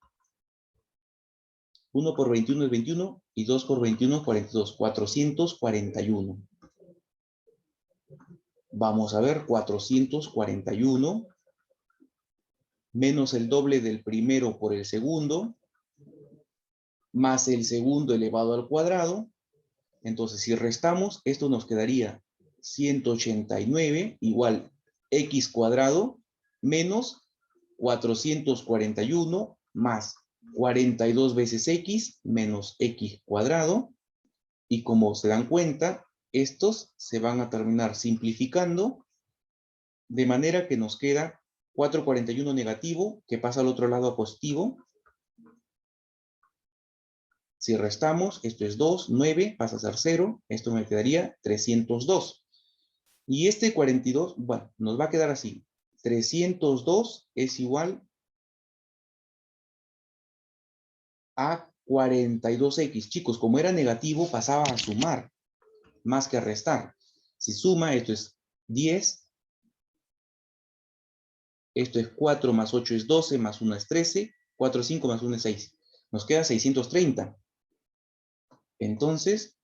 1 por 21 es 21 y 2 por 21 es 42. 441. Vamos a ver, 441 menos el doble del primero por el segundo, más el segundo elevado al cuadrado. Entonces, si restamos, esto nos quedaría 189 igual x cuadrado menos 441 más 42 veces x menos x cuadrado. Y como se dan cuenta, estos se van a terminar simplificando de manera que nos queda 441 negativo, que pasa al otro lado a positivo. Si restamos, esto es 2, 9, pasa a ser 0. Esto me quedaría 302. Y este 42, bueno, nos va a quedar así. 302 es igual a 42x. Chicos, como era negativo, pasaba a sumar más que a restar. Si suma, esto es 10. Esto es 4 más 8 es 12, más 1 es 13. 4, 5 más 1 es 6. Nos queda 630. Entonces,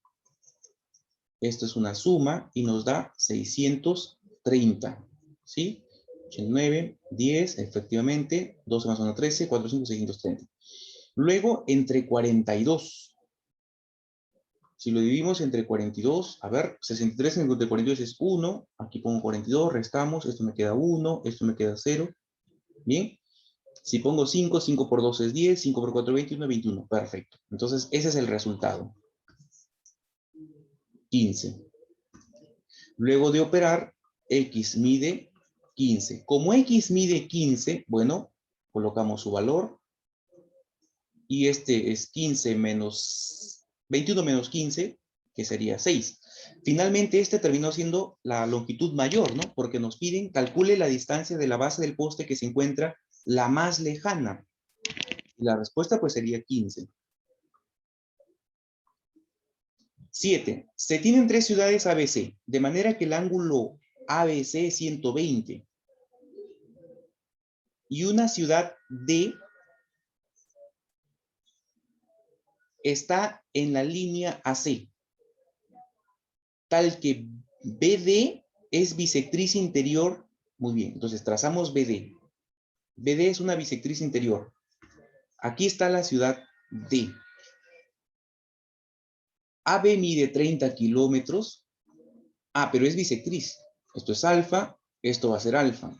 esto es una suma y nos da 630. ¿Sí? 89, 10, efectivamente. 12 más 1, 13. 4, 5, 630. Luego, entre 42. Si lo dividimos entre 42, a ver, 63 entre 42 es 1. Aquí pongo 42, restamos. Esto me queda 1, esto me queda 0. Bien. Si pongo 5, 5 por 2 es 10, 5 por 4 es 21, 21. Perfecto. Entonces, ese es el resultado. 15. Luego de operar, x mide 15. Como x mide 15, bueno, colocamos su valor. Y este es 15 menos 21 menos 15, que sería 6. Finalmente, este terminó siendo la longitud mayor, ¿no? Porque nos piden, calcule la distancia de la base del poste que se encuentra la más lejana. Y la respuesta pues sería 15. 7. Se tienen tres ciudades ABC, de manera que el ángulo ABC es 120. Y una ciudad D está en la línea AC, tal que BD es bisectriz interior. Muy bien, entonces trazamos BD. BD es una bisectriz interior. Aquí está la ciudad D. AB mide 30 kilómetros. Ah, pero es bisectriz. Esto es alfa, esto va a ser alfa.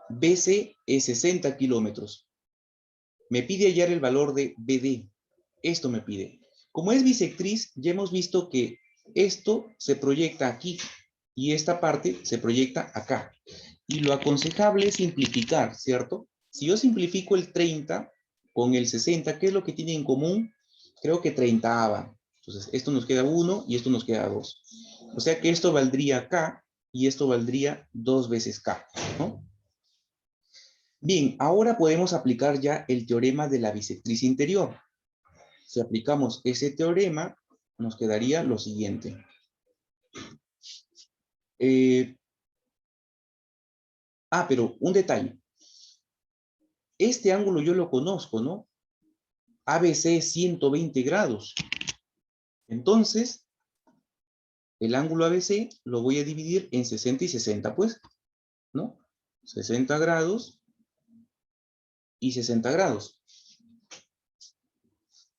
BC es 60 kilómetros. Me pide hallar el valor de BD. Esto me pide. Como es bisectriz, ya hemos visto que esto se proyecta aquí y esta parte se proyecta acá. Y lo aconsejable es simplificar, ¿cierto? Si yo simplifico el 30 con el 60, ¿qué es lo que tiene en común? Creo que 30ava. Entonces, esto nos queda 1 y esto nos queda 2. O sea que esto valdría K y esto valdría 2 veces K, ¿no? Bien, ahora podemos aplicar ya el teorema de la bisectriz interior. Si aplicamos ese teorema, nos quedaría lo siguiente. Pero un detalle. Este ángulo yo lo conozco, ¿no? ABC es 120 grados. Entonces, el ángulo ABC lo voy a dividir en 60 y 60, pues, ¿no? 60 grados y 60 grados.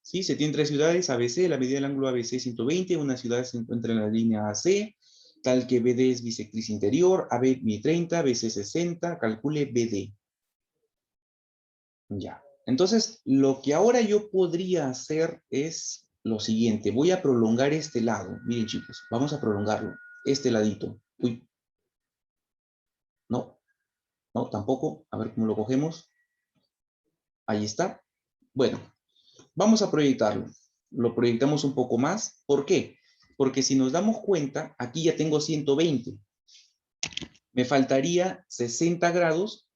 ¿Sí? Se tienen tres ciudades, ABC, la medida del ángulo ABC es 120, una ciudad se encuentra en la línea AC, tal que BD es bisectriz interior, AB mide 30, BC 60, calcule BD. Ya. Entonces, lo que ahora yo podría hacer es lo siguiente. Voy a prolongar este lado. Miren, chicos, vamos a prolongarlo. Este ladito. Uy. No, no, tampoco. A ver cómo lo cogemos. Ahí está. Bueno, vamos a proyectarlo. Lo proyectamos un poco más. ¿Por qué? Porque si nos damos cuenta, aquí ya tengo 120. Me faltaría 60 grados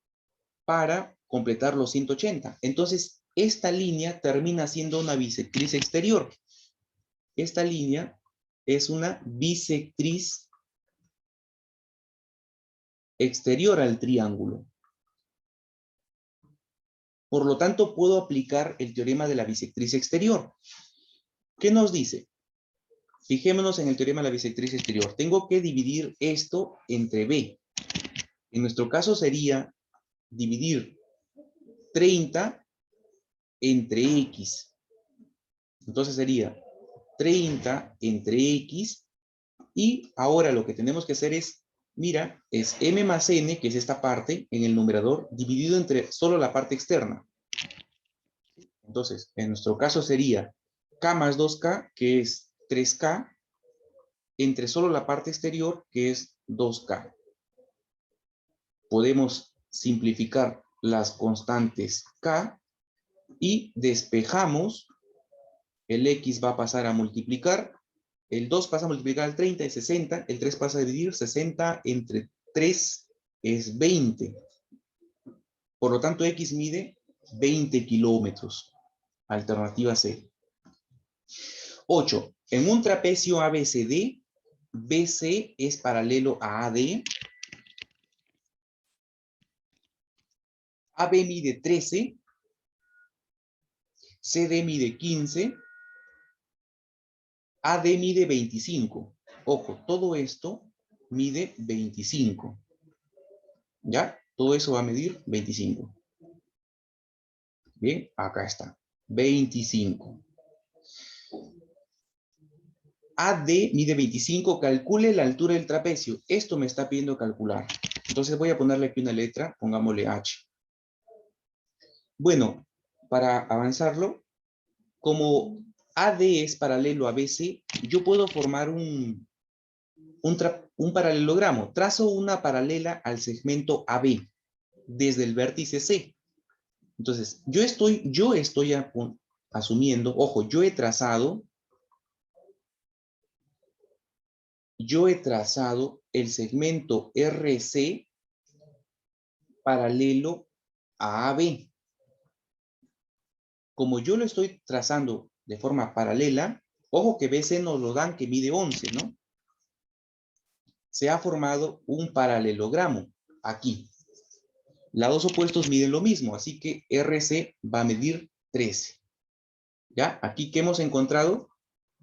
para completar los 180. Entonces, esta línea termina siendo una bisectriz exterior. Esta línea es una bisectriz exterior al triángulo. Por lo tanto, puedo aplicar el teorema de la bisectriz exterior. ¿Qué nos dice? Fijémonos en el teorema de la bisectriz exterior. Tengo que dividir esto entre B. En nuestro caso sería dividir 30 entre X. Entonces sería 30 entre X. Y ahora lo que tenemos que hacer es, mira, es M más N, que es esta parte, en el numerador, dividido entre solo la parte externa. Entonces, en nuestro caso sería K más 2K, que es 3K, entre solo la parte exterior, que es 2K. Podemos simplificar las constantes K y despejamos. El X va a pasar a multiplicar. El 2 pasa a multiplicar al 30, es 60. El 3 pasa a dividir. 60 entre 3 es 20. Por lo tanto, X mide 20 kilómetros. Alternativa C. 8. En un trapecio ABCD, BC es paralelo a AD. AB mide 13. CD mide 15. AD mide 25. Ojo, todo esto mide 25. ¿Ya? Todo eso va a medir 25. Bien, acá está. 25. AD mide 25. Calcule la altura del trapecio. Esto me está pidiendo calcular. Entonces voy a ponerle aquí una letra. Pongámosle H. Bueno, para avanzarlo, como AD es paralelo a BC, yo puedo formar un paralelogramo. Trazo una paralela al segmento AB desde el vértice C. Entonces, yo estoy asumiendo, ojo, yo he trazado el segmento RC paralelo a AB. Como yo lo estoy trazando de forma paralela, ojo que BC nos lo dan que mide 11, ¿no? Se ha formado un paralelogramo aquí. Lados opuestos miden lo mismo, así que RC va a medir 13. ¿Ya? Aquí que hemos encontrado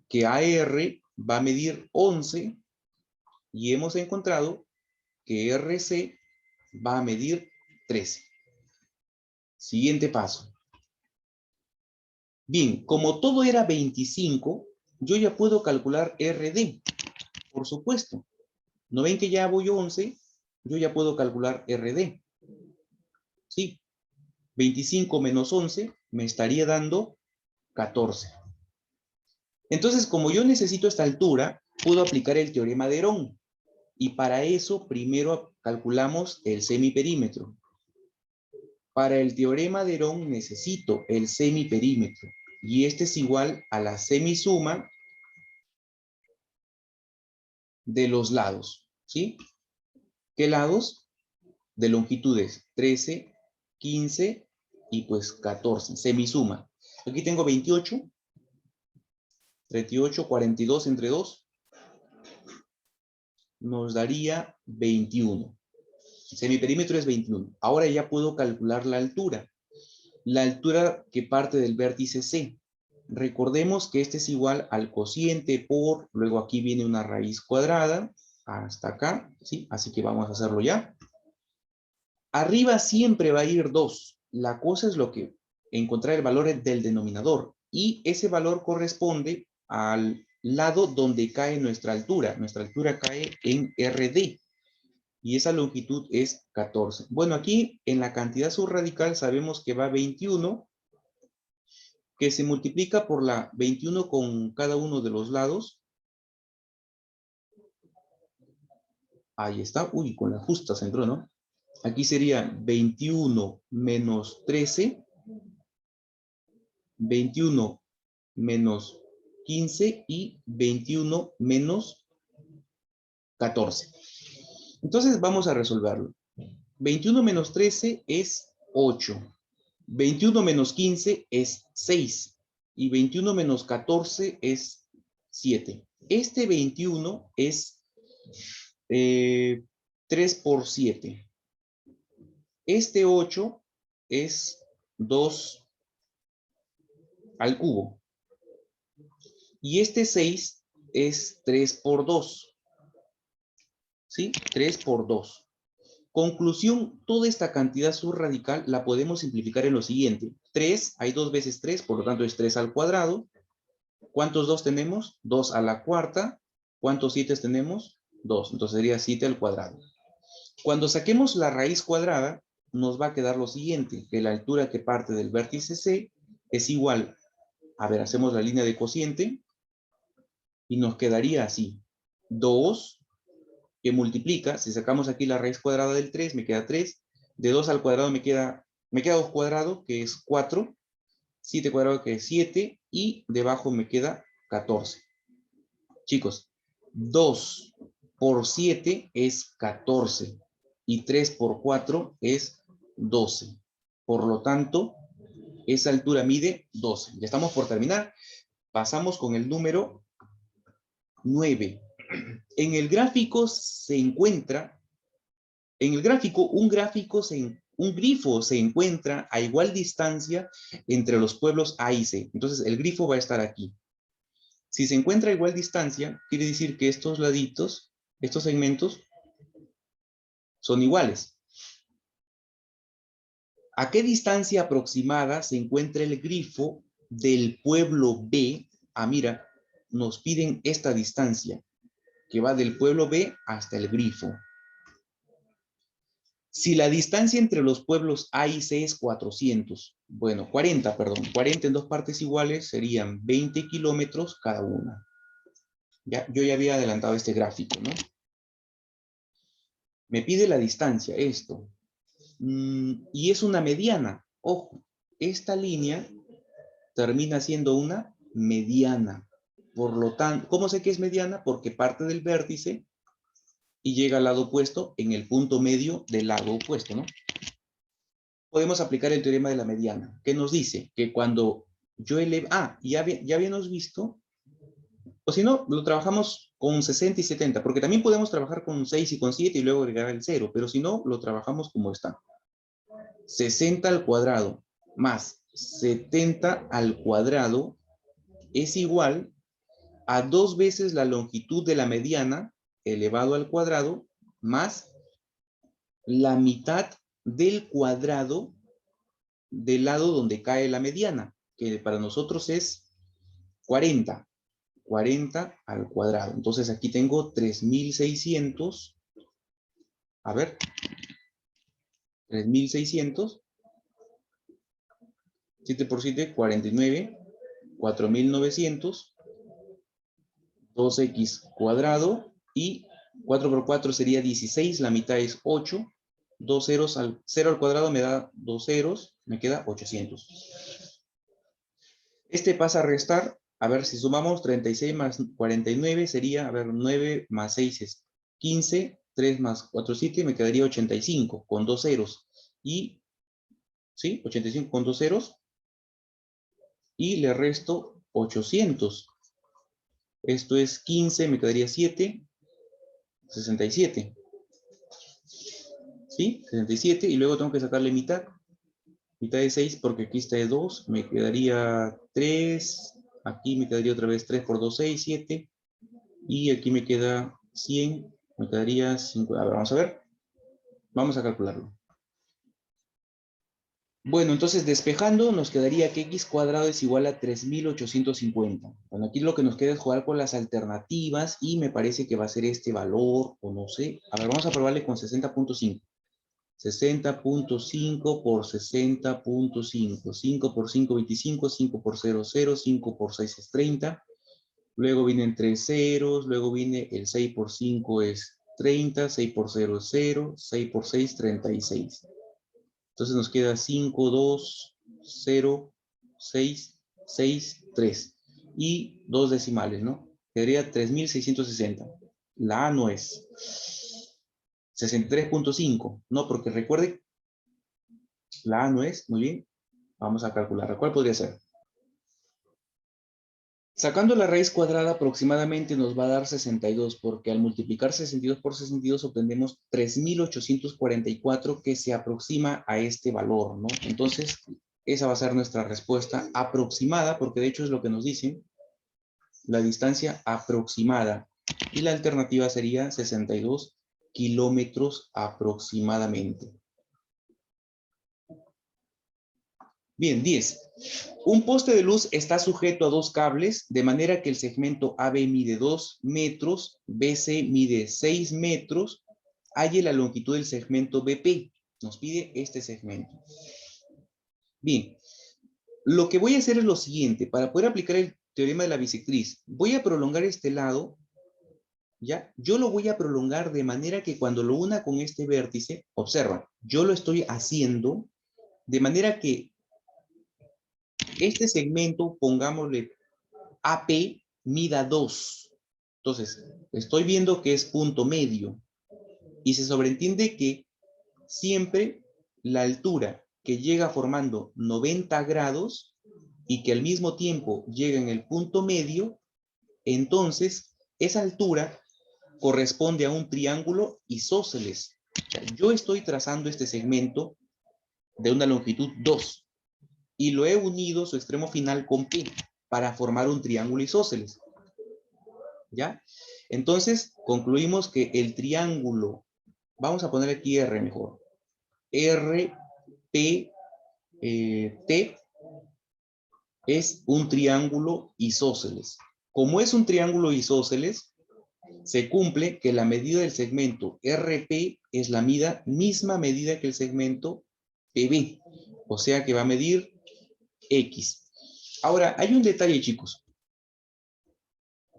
que AR va a medir 11 y hemos encontrado que RC va a medir 13. Siguiente paso. Bien, como todo era 25, yo ya puedo calcular RD, por supuesto. ¿No ven que ya voy 11? Yo ya puedo calcular RD. Sí, 25 menos 11 me estaría dando 14. Entonces, como yo necesito esta altura, puedo aplicar el teorema de Herón. Y para eso, primero calculamos el semiperímetro. Para el teorema de Herón necesito el semiperímetro. Y este es igual a la semisuma de los lados. ¿Sí? ¿Qué lados? De longitudes 13, 15 y pues 14. Semisuma. Aquí tengo 28. 38, 42 entre 2. Nos daría 21. El semiperímetro es 21. Ahora ya puedo calcular la altura. La altura que parte del vértice C. Recordemos que este es igual al cociente por, luego aquí viene una raíz cuadrada, hasta acá, ¿sí? Así que vamos a hacerlo ya. Arriba siempre va a ir 2. La cosa es lo que encontrar el valor del denominador. Y ese valor corresponde al lado donde cae nuestra altura. Nuestra altura cae en RD. Y esa longitud es 14. Bueno, aquí en la cantidad subradical sabemos que va 21, que se multiplica por la 21 con cada uno de los lados. Ahí está. Uy, con la justa se entró, ¿no? Aquí sería 21 menos 13. 21 menos 15 y 21 menos 14. Entonces vamos a resolverlo. 21 menos 13 es 8. 21 menos 15 es 6. Y 21 menos 14 es 7. Este 21 es 3 por 7. Este 8 es 2 al cubo. Y este 6 es 3 por 2. ¿Sí? 3 por 2. Conclusión, toda esta cantidad subradical la podemos simplificar en lo siguiente. 3, hay 2 veces 3, por lo tanto es 3 al cuadrado. ¿Cuántos 2 tenemos? 2 a la cuarta. ¿Cuántos 7 tenemos? 2. Entonces sería 7 al cuadrado. Cuando saquemos la raíz cuadrada, nos va a quedar lo siguiente, que la altura que parte del vértice C es igual, a ver, hacemos la línea de cociente, y nos quedaría así, 2 que multiplica, si sacamos aquí la raíz cuadrada del 3, me queda 3, de 2 al cuadrado me queda 2 cuadrado, que es 4, 7 cuadrado, que es 7, y debajo me queda 14. Chicos, 2 por 7 es 14, y 3 por 4 es 12. Por lo tanto, esa altura mide 12. Ya estamos por terminar. Pasamos con el número 9. En el gráfico se encuentra, en el gráfico, un grifo se encuentra a igual distancia entre los pueblos A y C. Entonces, el grifo va a estar aquí. Si se encuentra a igual distancia, quiere decir que estos laditos, estos segmentos, son iguales. ¿A qué distancia aproximada se encuentra el grifo del pueblo B? Ah, mira, nos piden esta distancia, que va del pueblo B hasta el grifo. Si la distancia entre los pueblos A y C es 400, bueno, 40, perdón, 40 en dos partes iguales serían 20 kilómetros cada una. Ya, yo ya había adelantado este gráfico, ¿no? Me pide la distancia, esto. Y es una mediana. Ojo, esta línea termina siendo una mediana. Por lo tanto, ¿cómo sé que es mediana? Porque parte del vértice y llega al lado opuesto en el punto medio del lado opuesto, ¿no? Podemos aplicar el teorema de la mediana, que nos dice que cuando yo elevo... Ah, ya habíamos visto, o si no, lo trabajamos con 60 y 70, porque también podemos trabajar con 6 y con 7 y luego agregar el 0, pero si no, lo trabajamos como está. 60 al cuadrado más 70 al cuadrado es igual a 2 veces la longitud de la mediana elevado al cuadrado más la mitad del cuadrado del lado donde cae la mediana, que para nosotros es 40. 40 al cuadrado. Entonces aquí tengo 3600. A ver. 3600. 7 por 7, 49. 4900. 2x cuadrado. Y 4 por 4 sería 16. La mitad es 8. 2 ceros al 0 al cuadrado me da 2 ceros. Me queda 800. Este pasa a restar. A ver, si sumamos 36 más 49 sería, a ver, 9 más 6 es 15, 3 más 4, 7, me quedaría 85 con 2 ceros. Y, ¿sí? 85 con 2 ceros. Y le resto 800. Esto es 15, me quedaría 7, 67. ¿Sí? 67. Y luego tengo que sacarle mitad. Mitad de 6 porque aquí está de 2. Me quedaría 3. Aquí me quedaría otra vez 3 por 2, 6, 7. Y aquí me queda 100, me quedaría 5. A ver, vamos a ver. Vamos a calcularlo. Bueno, entonces despejando nos quedaría que x cuadrado es igual a 3850. Bueno, aquí lo que nos queda es jugar con las alternativas y me parece que va a ser este valor, o no sé. A ver, vamos a probarle con 60.5. 60.5 por 60.5. 5 por 5, 25. 5 por 0, 0. 5 por 6 es 30. Luego vienen 3 ceros, luego viene el 6 por 5 es 30, 6 por 0 es 0, 6 por 6, 36. Entonces nos queda 5, 2, 0, 6, 6, 3. Y dos decimales, ¿no? Quedaría 3660. La A no es 63.5, ¿no? Porque recuerde La A no es, muy bien. Vamos a calcular. ¿Cuál podría ser? Sacando la raíz cuadrada aproximadamente nos va a dar 62, porque al multiplicar 62 por 62 obtenemos 3.844 que se aproxima a este valor, ¿no? Entonces, esa va a ser nuestra respuesta aproximada, porque de hecho es lo que nos dicen, la distancia aproximada. Y la alternativa sería 62 kilómetros aproximadamente. Bien, 10. Un poste de luz está sujeto a dos cables, de manera que el segmento AB mide 2 metros, BC mide 6 metros, halle la longitud del segmento BP. Nos pide este segmento. Bien, lo que voy a hacer es lo siguiente. Para poder aplicar el teorema de la bisectriz, voy a prolongar este lado, ¿ya? Yo lo voy a prolongar de manera que cuando lo una con este vértice, observa, yo lo estoy haciendo de manera que este segmento, pongámosle AP, mida 2. Entonces, estoy viendo que es punto medio. Y se sobreentiende que siempre la altura que llega formando 90 grados y que al mismo tiempo llega en el punto medio, entonces esa altura corresponde a un triángulo isósceles. O sea, yo estoy trazando este segmento de una longitud 2 y lo he unido su extremo final con P para formar un triángulo isósceles. ¿Ya? Entonces, concluimos que el triángulo, vamos a poner aquí R mejor, RPT es un triángulo isósceles. Como es un triángulo isósceles, se cumple que la medida del segmento RP es la misma medida que el segmento PB. O sea que va a medir X. Ahora, hay un detalle, chicos.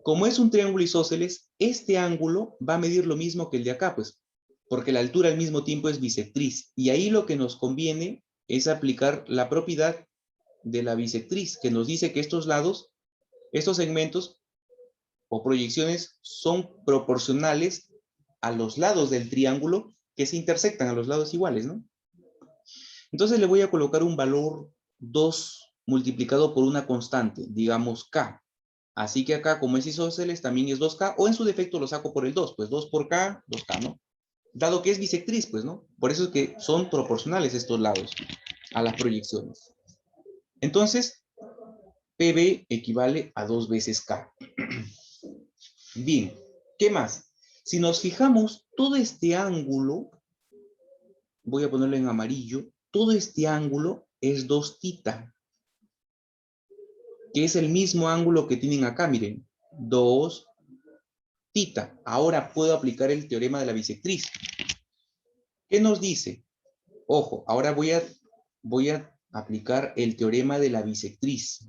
Como es un triángulo isósceles, este ángulo va a medir lo mismo que el de acá, pues, porque la altura al mismo tiempo es bisectriz. Y ahí lo que nos conviene es aplicar la propiedad de la bisectriz, que nos dice que estos lados, estos segmentos o proyecciones son proporcionales a los lados del triángulo que se intersectan, a los lados iguales, ¿no? Entonces le voy a colocar un valor 2 multiplicado por una constante, digamos K. Así que acá, como es isósceles, también es 2K, o en su defecto lo saco por el 2, pues 2 por K, 2K, ¿no? Dado que es bisectriz, pues, ¿no? Por eso es que son proporcionales estos lados a las proyecciones. Entonces, PB equivale a 2 veces K. Bien, ¿qué más? Si nos fijamos, todo este ángulo, voy a ponerlo en amarillo, todo este ángulo es 2 θ, que es el mismo ángulo que tienen acá, miren, 2 θ. Ahora puedo aplicar el teorema de la bisectriz. ¿Qué nos dice? Ojo, ahora voy a aplicar el teorema de la bisectriz.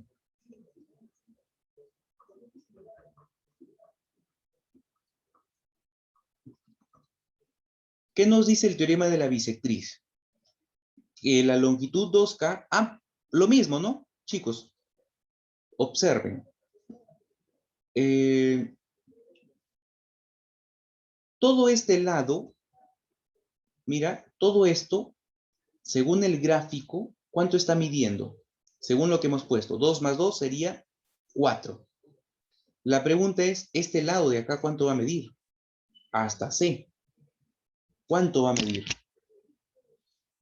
¿Qué nos dice el teorema de la bisectriz? La longitud 2K, lo mismo, ¿no? Chicos, observen. Todo este lado, mira, todo esto, según el gráfico, ¿cuánto está midiendo? Según lo que hemos puesto, 2 más 2 sería 4. La pregunta es, ¿este lado de acá cuánto va a medir? Hasta C. ¿Cuánto va a medir?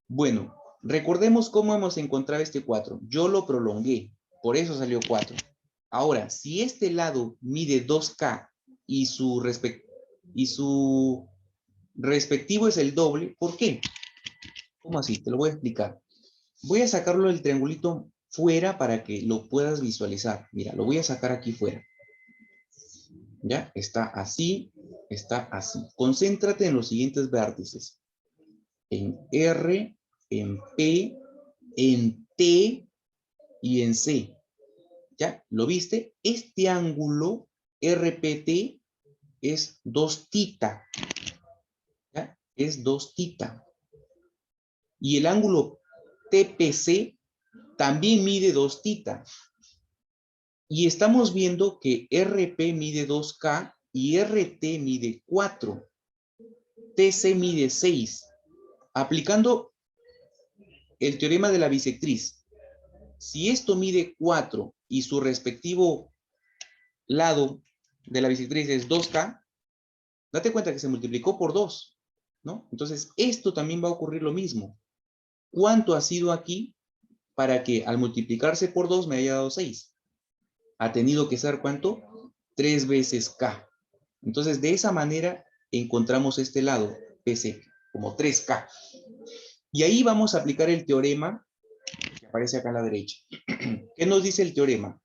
Bueno, recordemos cómo hemos encontrado este 4. Yo lo prolongué, por eso salió 4. Ahora, si este lado mide 2K y su respectivo es el doble, ¿por qué? ¿Cómo así? Te lo voy a explicar. Voy a sacarlo del triangulito fuera para que lo puedas visualizar. Mira, lo voy a sacar aquí fuera. ¿Ya? Está así, está así. Concéntrate en los siguientes vértices. En R, en P, en T y en C. ¿Ya? ¿Lo viste? Este ángulo RPT es 2 θ. ¿Ya? Es 2 θ. Y el ángulo TPC también mide 2 θ. Y estamos viendo que RP mide 2K y RT mide 4. TC mide 6. Aplicando el teorema de la bisectriz. Si esto mide 4 y su respectivo lado de la bisectriz es 2K, date cuenta que se multiplicó por 2, ¿no? Entonces, esto también va a ocurrir lo mismo. ¿Cuánto ha sido aquí para que al multiplicarse por 2 me haya dado 6? Ha tenido que ser, ¿cuánto? 3 veces K. Entonces, de esa manera encontramos este lado, PC, como 3K. Y ahí vamos a aplicar el teorema que aparece acá a la derecha. ¿Qué nos dice el teorema?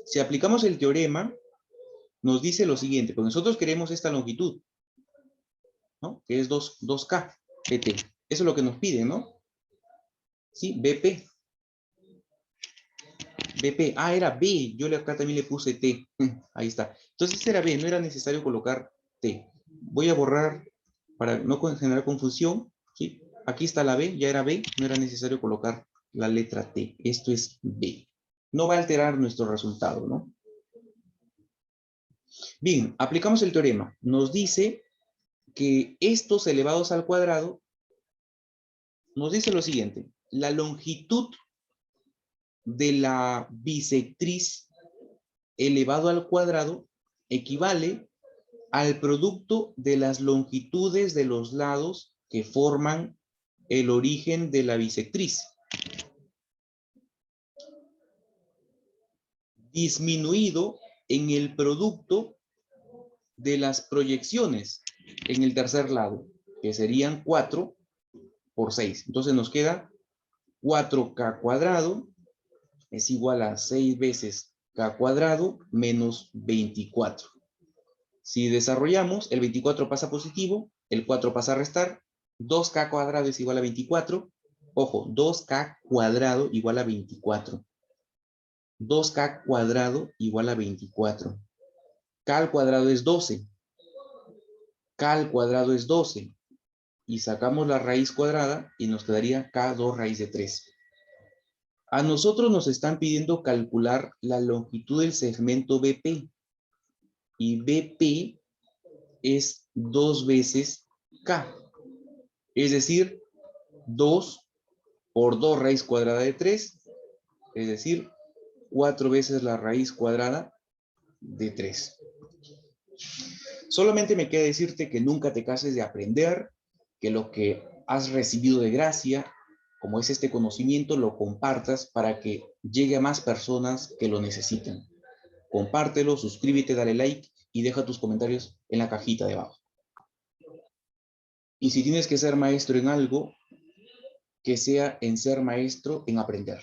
Si aplicamos el teorema, nos dice lo siguiente, porque nosotros queremos esta longitud, ¿no? Que es 2K, PT. Eso es lo que nos piden, ¿no? Sí, BP. BP. Ah, era B. Yo acá también le puse T. Ahí está. Entonces era B, no era necesario colocar T. Voy a borrar para no generar confusión. ¿Sí? Aquí está la B, ya era B, no era necesario colocar la letra T. Esto es B. No va a alterar nuestro resultado, ¿no? Bien, aplicamos el teorema. Nos dice que estos elevados al cuadrado nos dice lo siguiente. La longitud de la bisectriz elevado al cuadrado equivale al producto de las longitudes de los lados que forman el origen de la bisectriz, disminuido en el producto de las proyecciones en el tercer lado, que serían 4 por 6. Entonces nos queda 4K cuadrado es igual a 6 veces K cuadrado menos 24. Si desarrollamos, el 24 pasa positivo, el 4 pasa a restar, 2K cuadrado es igual a 24. Ojo, 2K cuadrado igual a 24. 2K cuadrado igual a 24. K al cuadrado es 12. K al cuadrado es 12. Y sacamos la raíz cuadrada y nos quedaría K2 raíz de 3. A nosotros nos están pidiendo calcular la longitud del segmento BP. Y BP es 2 veces K. Es decir, 2 por 2 raíz cuadrada de 3. Es decir, 4 veces la raíz cuadrada de 3. Solamente me queda decirte que nunca te cases de aprender, que lo que has recibido de gracia, como es este conocimiento, lo compartas para que llegue a más personas que lo necesitan. Compártelo, suscríbete, dale like y deja tus comentarios en la cajita de abajo. Y si tienes que ser maestro en algo, que sea en ser maestro en aprender.